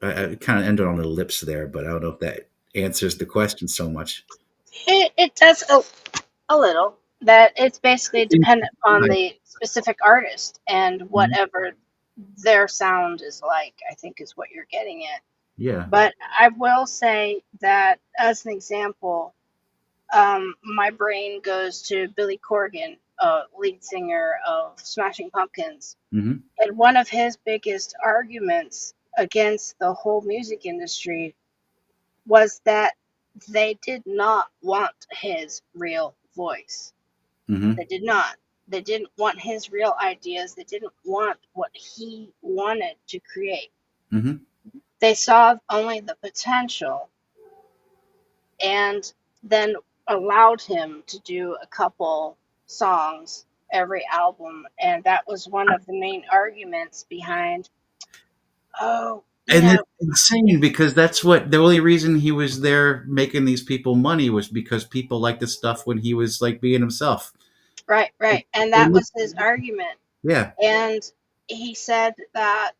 I kind of ended on the lips there, but I don't know if that answers the question so much. It does a little. That it's basically dependent on the specific artist and Mhm. whatever their sound is like, I think is what you're getting at. Yeah. But I will say that, as an example, my brain goes to Billy Corgan, lead singer of Smashing Pumpkins. Hmm. And one of his biggest arguments against the whole music industry was that they did not want his real voice. Hmm. They did not. They didn't want his real ideas. They didn't want what he wanted to create. Hmm. They saw only the potential and then allowed him to do a couple songs every album. And that was one of the main arguments behind, oh, you And know, it's insane because that's what the only reason he was there making these people money was because people liked the stuff when he was like being himself. right, right. And They that look, was his argument. yeah, And he said that,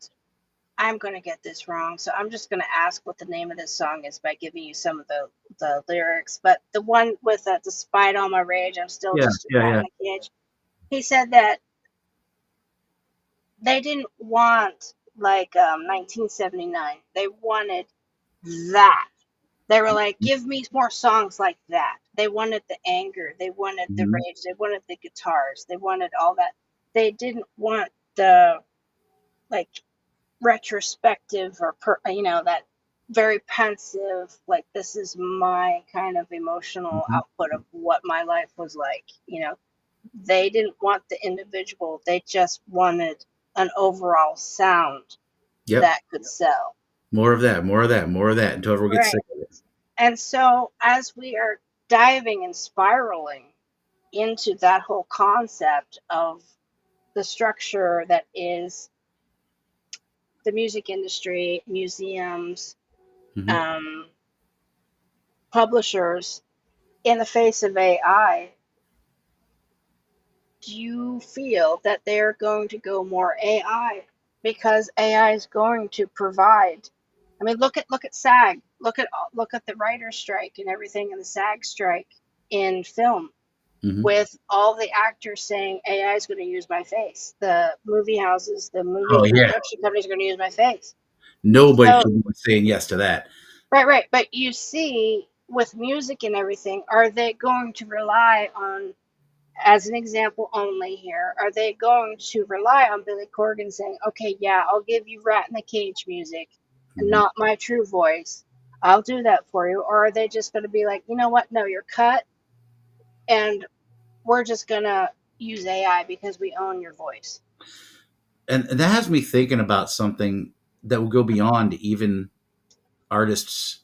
I'm going to get this wrong, so I'm just going to ask what the name of this song is by giving you some of the lyrics. But the one with despite all my rage, I'm still yeah, just a yeah, rat yeah. in a cage. He said that they didn't want like 1979. They wanted that. They were like, give me more songs like that. They wanted the anger. They wanted the Mhm. rage. They wanted the guitars. They wanted all that. They didn't want the like retrospective or that very pensive, like this is my kind of emotional Mhm. output of what my life was like. They didn't want the individual, they just wanted an overall sound Yep. that could sell. More of that, more of that, more of that until everyone gets Right. sick of it. And so as we are diving and spiraling into that whole concept of the structure that is the music industry, museums, Hmm. um, publishers, in the face of AI, do you feel that they're going to go more AI because AI is going to provide? I mean, look at SAG, look at the writer's strike and everything in the SAG strike in film, Hmm. with all the actors saying AI is going to use my face. The movie houses, the Oh movie yeah, production companies are going to use my face. nobody So should be saying yes to that. right, right. But you see, with music and everything, are they going to rely on, as an example only here, are they going to rely on Billy Corgan saying, okay, yeah, I'll give you Rat in the Cage music, Hmm. not my true voice. I'll do that for you. Or are they just going to be like, you know what? No, you're cut, and we're just going to use AI because we own your voice. And that has me thinking about something that will go beyond even artists.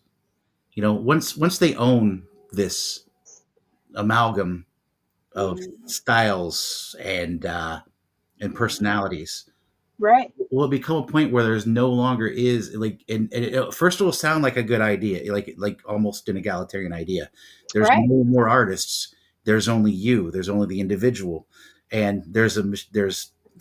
Once they own this amalgam of Mm-hmm. styles and Mm-hmm. personalities, Right. will it become a point where there's no longer is like, and first it will sound like a good idea, like almost an egalitarian idea. There's Right. no more artists. There's only you. There's only the individual, and there's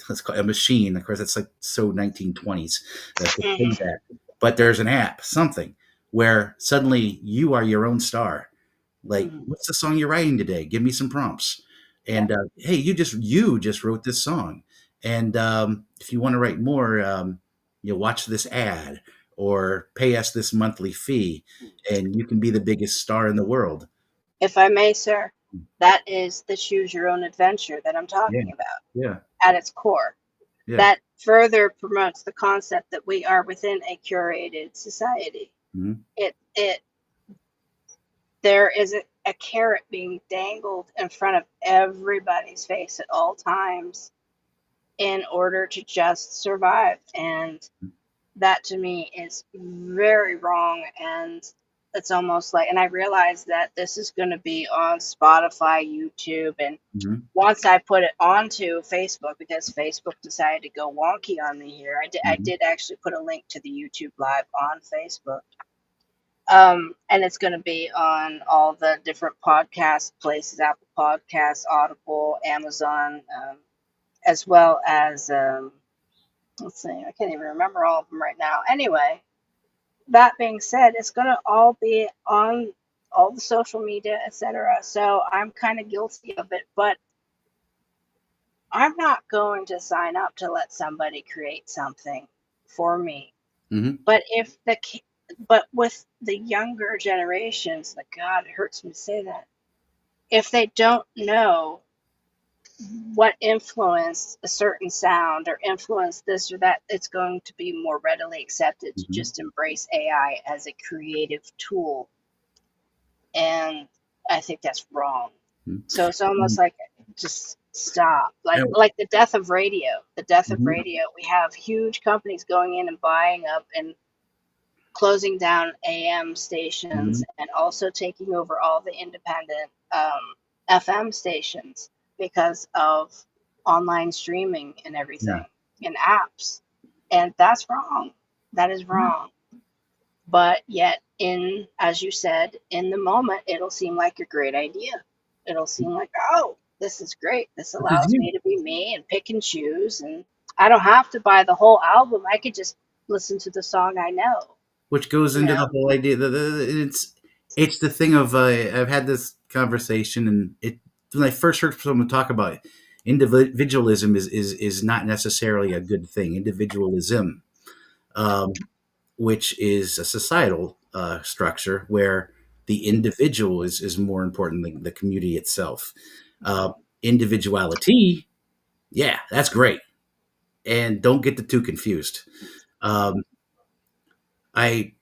let's call it a machine. Of course, that's like so 1920s to say Hmm. that, but there's an app, something where suddenly you are your own star. Like, Hmm. what's the song you're writing today? Give me some prompts. Yeah. And hey, you just wrote this song, and if you want to write more, watch this ad or pay us this monthly fee, and you can be the biggest star in the world. If I may, sir, that is the choose your own adventure that I'm Yeah, talking about yeah, at its core. yeah. That further promotes the concept that we are within a curated society. Mhm, It there is a carrot being dangled in front of everybody's face at all times in order to just survive. And that to me is very wrong. And it's almost like, and I realize that this is going to be on Spotify, YouTube, and mhm, once I put it onto Facebook, because Facebook decided to go wonky on me here, I mhm, did actually put a link to the YouTube live on Facebook. And it's going to be on all the different podcast places, Apple Podcasts, Audible, Amazon, as well as, let's see, I can't even remember all of them right now. Anyway, that being said, it's going to all be on all the social media, etc. So I'm kind of guilty of it, but I'm not going to sign up to let somebody create something for me. mhm, But if the but with the younger generations, like God, it hurts me to say that. If they don't know what influenced a certain sound or influenced this or that, it's going to be more readily accepted to mhm, just embrace AI as a creative tool. And I think that's wrong. mhm. So it's almost Um, like just stop. Like I- like the death of radio. The death of mhm, radio. We have huge companies going in and buying up and closing down AM stations mhm, and also taking over all the independent FM stations because of online streaming and yeah. everything and apps. And that's wrong. That is wrong. But yet, as you said, in the moment, it'll seem like a great idea. It'll seem like, oh, this is great. This Because allows me to be me and pick and choose. And I don't have to buy the whole album. I could just listen to the song I know, which goes you into know? the whole idea that it's the thing of I've had this conversation, and it when I first heard someone talk about it, individualism is not necessarily a good thing. Individualism, um, which is a societal structure where the individual is more important than the community itself. Uh, Individuality, yeah, that's great, and don't get the two confused. Um, I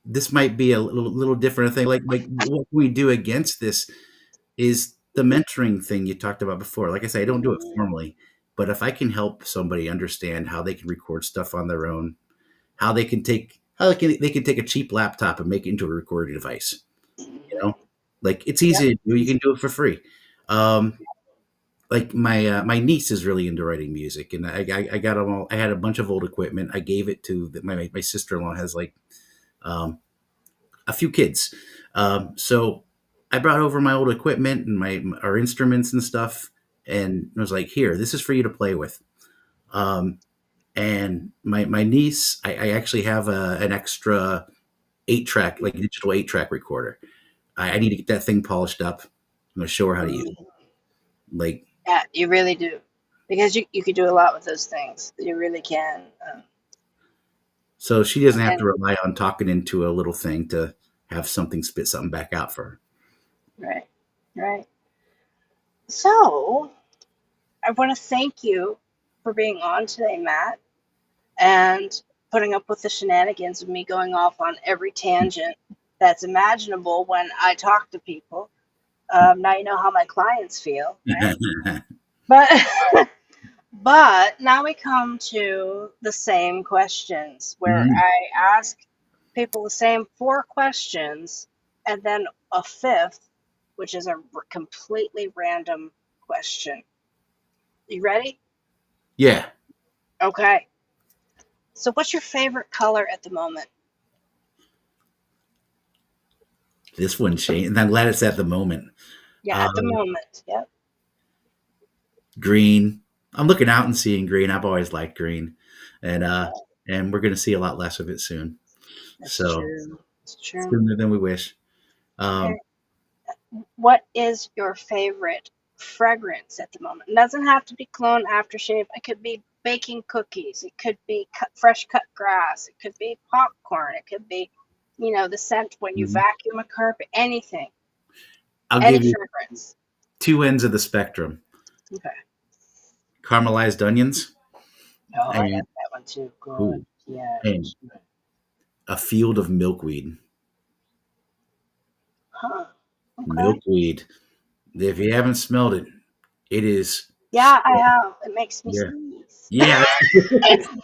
This might be a little different thing. Like what can we do against this is the mentoring thing you talked about before. Like I say, I don't do it Mhm. formally, but if I can help somebody understand how they can record stuff on their own, how they can take a cheap laptop and make it into a recording device. You know, like it's Yep. easy to do. You can do it for free. Um, like my niece is really into writing music, and I got them all. I had a bunch of old equipment. I gave it to my sister in law has like um, a few kids. So I brought over my old equipment and my our instruments and stuff, and I was like, "Here, this is for you to play with." Um, and my niece, I actually have an extra 8 track, like digital 8 track recorder. I need to get that thing polished up. I'm gonna show her how to use it. Mhm. Like, Yeah, you really do. Because you could do a lot with those things. You really can. so she doesn't have to And rely on talking into a little thing to have something spit something back out for her. right, right. So I want to thank you for being on today, Matt, and putting up with the shenanigans of me going off on every tangent that's imaginable when I talk to people. Now you know how my clients feel, right? But but now we come to the same questions where Mhm. I ask people the same four questions and then a fifth, which is a completely random question. You ready? Yeah, Okay. So what's your favorite color at the moment? this one changed, and I'm glad it's at the moment. Yeah, Uh, at the moment. Yep. Green. I'm looking out and seeing green. I've always liked green, and uh, Okay. and we're going to see a lot less of it soon. That's So true. It's true. sooner than we wish. Okay. Um, What is your favorite fragrance at the moment? It doesn't have to be cologne aftershave. It could be baking cookies. It could be fresh cut grass. It could be popcorn. It could be, the scent when you mhm. vacuum a carpet. Anything. I'll Any give you fragrance. two ends of the spectrum: Okay. caramelized onions Oh, I and have that one too. Good. ooh, Yeah. and a field of milkweed. Huh. Okay. Milkweed. If you haven't smelled it, it is. Yeah, I have. It makes me Yeah, sneeze. yeah.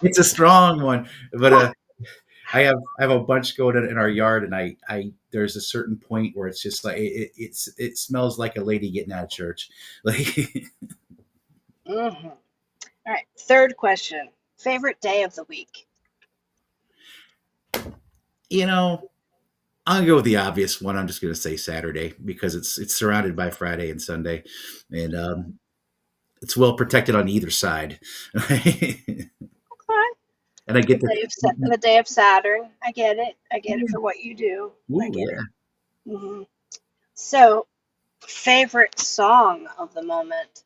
It's a strong one, but I have a bunch going in our yard, and I there's a certain point where it's just like it smells like a lady getting out of church. Like, Mm-hmm. All right. Third question. Favorite day of the week? you know, I'm gonna go with the obvious one. I'm just gonna say Saturday because it's surrounded by Friday and Sunday, and it's well protected on either side. And Okay. I get to. The day of Saturn. I get it. I get it for what you do. I Ooh, get yeah. it. So, favorite song of the moment?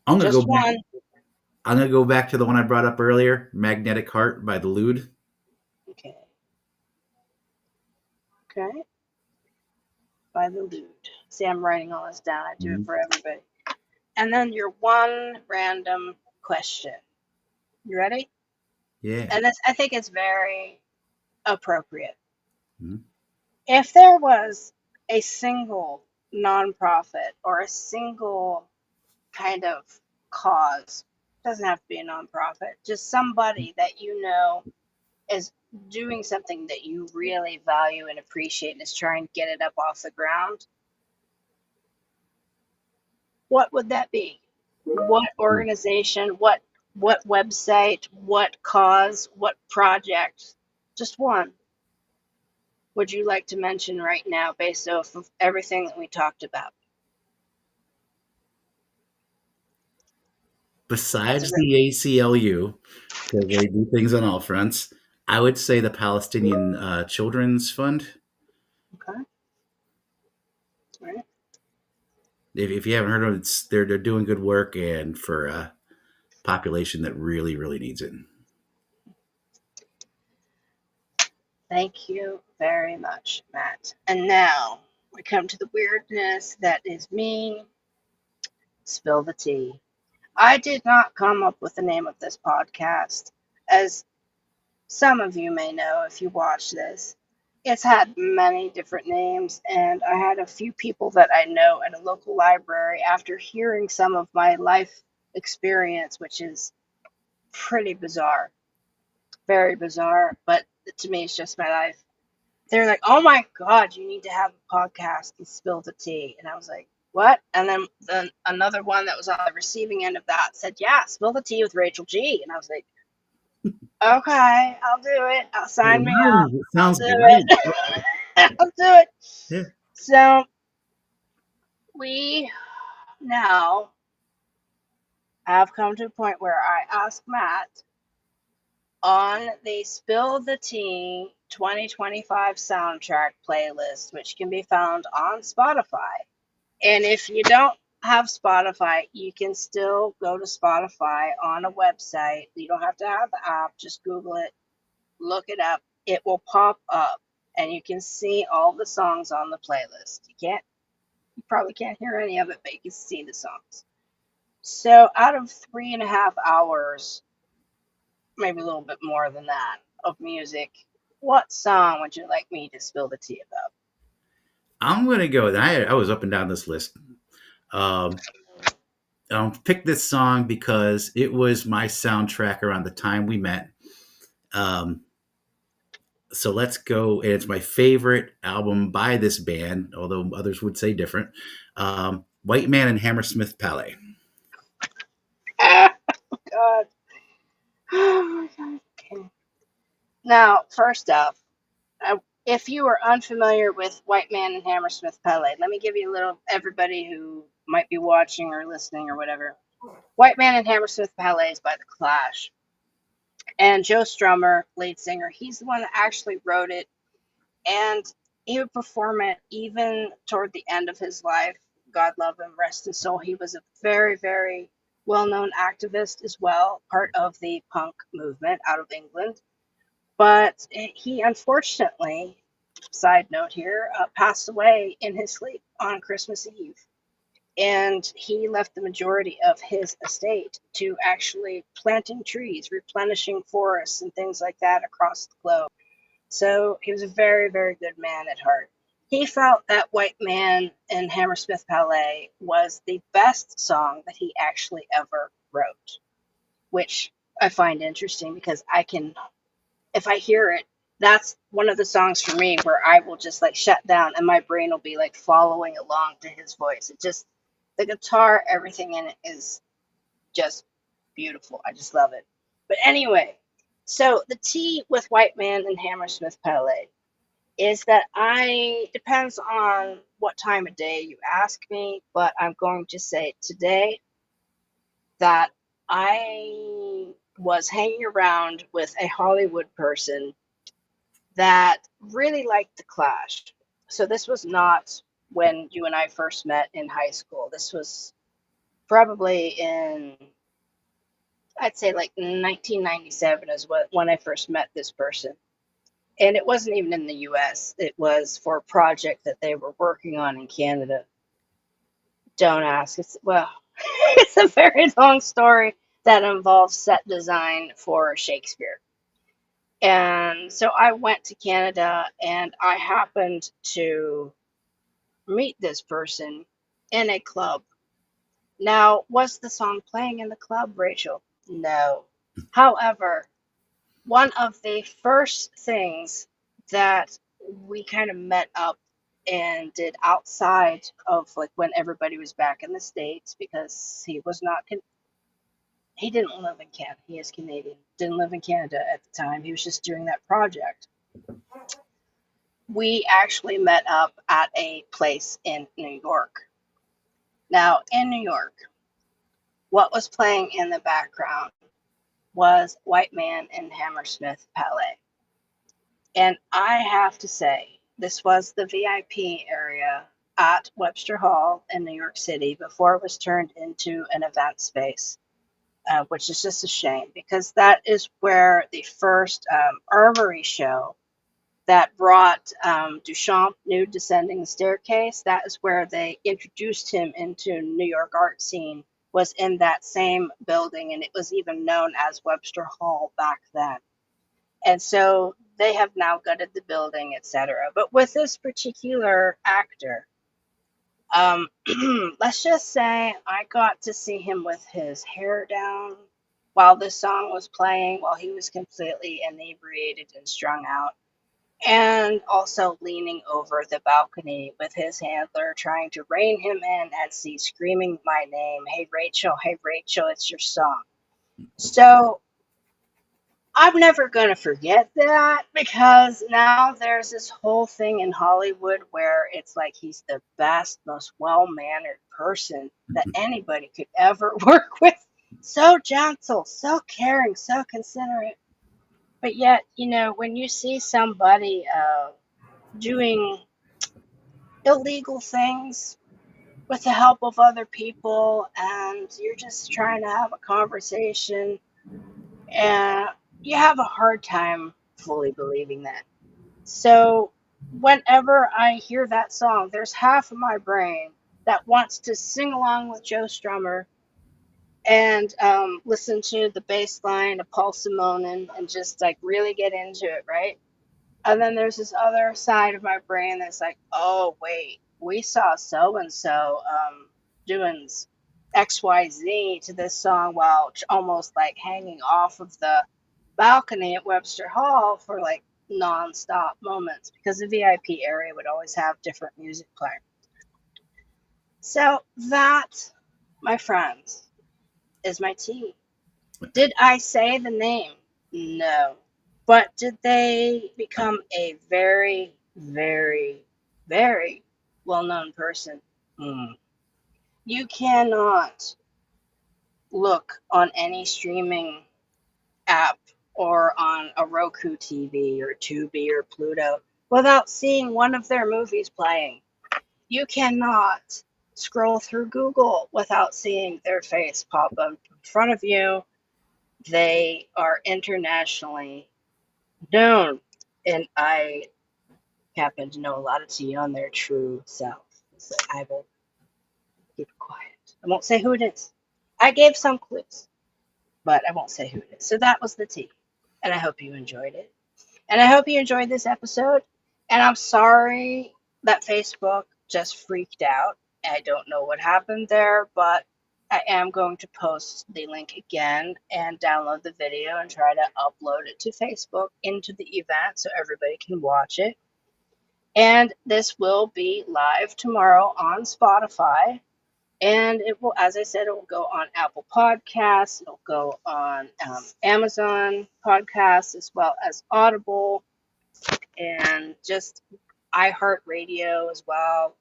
I'm gonna go Just back. one. I'm gonna go back to the one I brought up earlier, "Magnetic Heart" by the Lude. Okay. Okay. By the Lude. See, I'm writing all this down. I do it Mhm. for everybody. And then your one random question. You ready? Yeah. And this, I think, is very appropriate. Mhm. If there was a single nonprofit or a single kind of cause, doesn't have to be a nonprofit, just somebody that is doing something that you really value and appreciate and is trying to get it up off the ground, what would that be? What organization, what website, what cause, what project? Just one. Would you like to mention right now based off of everything that we talked about? That's a Besides great. the ACLU, because they do things on all fronts, I would say the Palestinian Children's Fund. Okay. All right. If you haven't heard of it, they're doing good work and for a population that really really needs it. Thank you very much, Matt. And now we come to the weirdness that is me. Spill the tea. I did not come up with the name of this podcast. As some of you may know if you watch this, it's had many different names, and I had a few people that I know at a local library after hearing some of my life experience, which is pretty bizarre, very bizarre, but to me, it's just my life. They're like, "Oh my God, you need to have a podcast and spill the tea." And I was like, "What?" And then another one that was on the receiving end of that said, "Yeah, spill the tea with Rachel G." And I was like, "Okay, I'll do it. I'll sign me up. It I'll sounds do great. it. I'll do it." Yeah. So we now have come to a point where I ask Matt on the Spill the Tea 2025 soundtrack playlist, which can be found on Spotify. And if you don't have Spotify, you can still go to Spotify on a website. You don't have to have the app, just Google it, look it up. It will pop up and you can see all the songs on the playlist. You probably can't hear any of it, but you can see the songs. So out of 3.5 hours, maybe a little bit more than that, of music, what song would you like me to spill the tea about? I'm gonna go. I was up and down this list. Um, picked this song because it was my soundtrack around the time we met. Um, so let's go. And it's my favorite album by this band, although others would say different. White Man and Hammersmith Palais. god. Oh my god. Okay. Now, first off, if you are unfamiliar with White Man and Hammersmith Palais, let me give you a little, everybody who might be watching or listening or whatever. White Man and Hammersmith Palais is by The Clash. And Joe Strummer, lead singer, he's the one that actually wrote it. And he would perform it even toward the end of his life. God love him, rest his soul. He was a very, very well known activist as well, part of the punk movement out of England. But he unfortunately, side note here, passed away in his sleep on Christmas Eve. And he left the majority of his estate to actually planting trees, replenishing forests, and things like that across the globe. So he was a very, very good man at heart. He felt that White Man in Hammersmith Palais was the best song that he actually ever wrote, which I find interesting because I can, if I hear it, that's one of the songs for me where I will just like shut down and my brain will be like following along to his voice. It just, the guitar, everything in it is just beautiful. I just love it. But anyway, so the tea with White Man and Hammersmith Palais is that I, depends on what time of day you ask me, but I'm going to say today that I was hanging around with a Hollywood person that really liked The Clash. So this was not when you and I first met in high school. This was probably in, I'd say like 1997 is when I first met this person. And it wasn't even in the US. It was for a project that they were working on in Canada. Don't ask. It's, well, it's a very long story that involves set design for Shakespeare. And so I went to Canada and I happened to meet this person in a club. Now, was the song playing in the club, Rachel? No. However, one of the first things that we kind of met up and did outside of like when everybody was back in the States because he was not, he didn't live in Canada. He is Canadian. Didn't live in Canada at the time. He was just doing that project. We actually met up at a place in New York. Now, in New York, what was playing in the background was White Man in Hammersmith Palais. And I have to say, this was the VIP area at Webster Hall in New York City before it was turned into an event space, which is just a shame because that is where the first armory show that brought Duchamp, Nude Descending the Staircase, that is where they introduced him into New York art scene, was in that same building, and it was even known as Webster Hall back then. And so they have now gutted the building, etc. But with this particular actor, um, let's just say I got to see him with his hair down while this song was playing, while he was completely inebriated and strung out, and also leaning over the balcony with his handler trying to rein him in as he's screaming my name, hey Rachel, it's your song. So I'm never going to forget that because now there's this whole thing in Hollywood where it's like he's the best, most well mannered person that anybody could ever work with. So gentle, so caring, so considerate. But yet, you know, when you see somebody doing illegal things with the help of other people and you're just trying to have a conversation, and you have a hard time fully believing that. So whenever I hear that song, there's half of my brain that wants to sing along with Joe Strummer and listen to the bass line of Paul Simonon and just like really get into it, right? And then there's this other side of my brain that's like, oh wait, we saw so and so doing XYZ to this song while almost like hanging off of the balcony at Webster Hall for like non-stop moments because the VIP area would always have different music playing. So that, my friends, is my tea. Did I say the name? No. But did they become a very, very, very well known person? Mm. You cannot look on any streaming app or on a Roku TV or Tubi or Pluto without seeing one of their movies playing. You cannot scroll through Google without seeing their face pop up in front of you. They are internationally known, and I happen to know a lot of tea on their true self. So I will keep it quiet. I won't say who it is. I gave some clues, but I won't say who it is. So that was the tea, and I hope you enjoyed it. And I hope you enjoyed this episode. And I'm sorry that Facebook just freaked out. I don't know what happened there, but I am going to post the link again and download the video and try to upload it to Facebook into the event so everybody can watch it. And this will be live tomorrow on Spotify. And it will, as I said, it will go on Apple Podcasts, it'll go on Amazon Podcasts, as well as Audible and just iHeartRadio as well.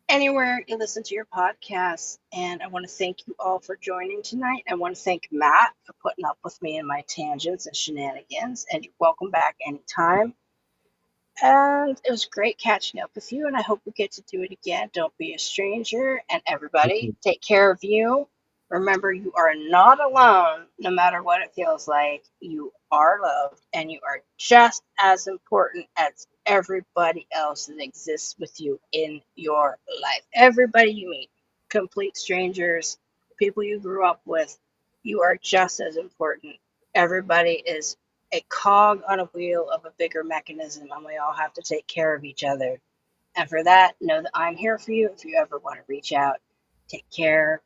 Anywhere you listen to your podcasts. And I want to thank you all for joining tonight. I want to thank Matt for putting up with me and my tangents and shenanigans. And you're welcome back anytime. And it was great catching up with you, and I hope we get to do it again. Don't be a stranger, and everybody, take care of you. Remember, you are not alone, no matter what it feels like. You are loved, and you are just as important as everybody else that exists with you in your life. Everybody you meet, complete strangers, people you grew up with, you are just as important. Everybody is a cog on a wheel of a bigger mechanism, and we all have to take care of each other. And for that, know that I'm here for you if you ever want to reach out. Take care.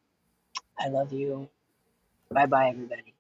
I love you. Bye bye, everybody.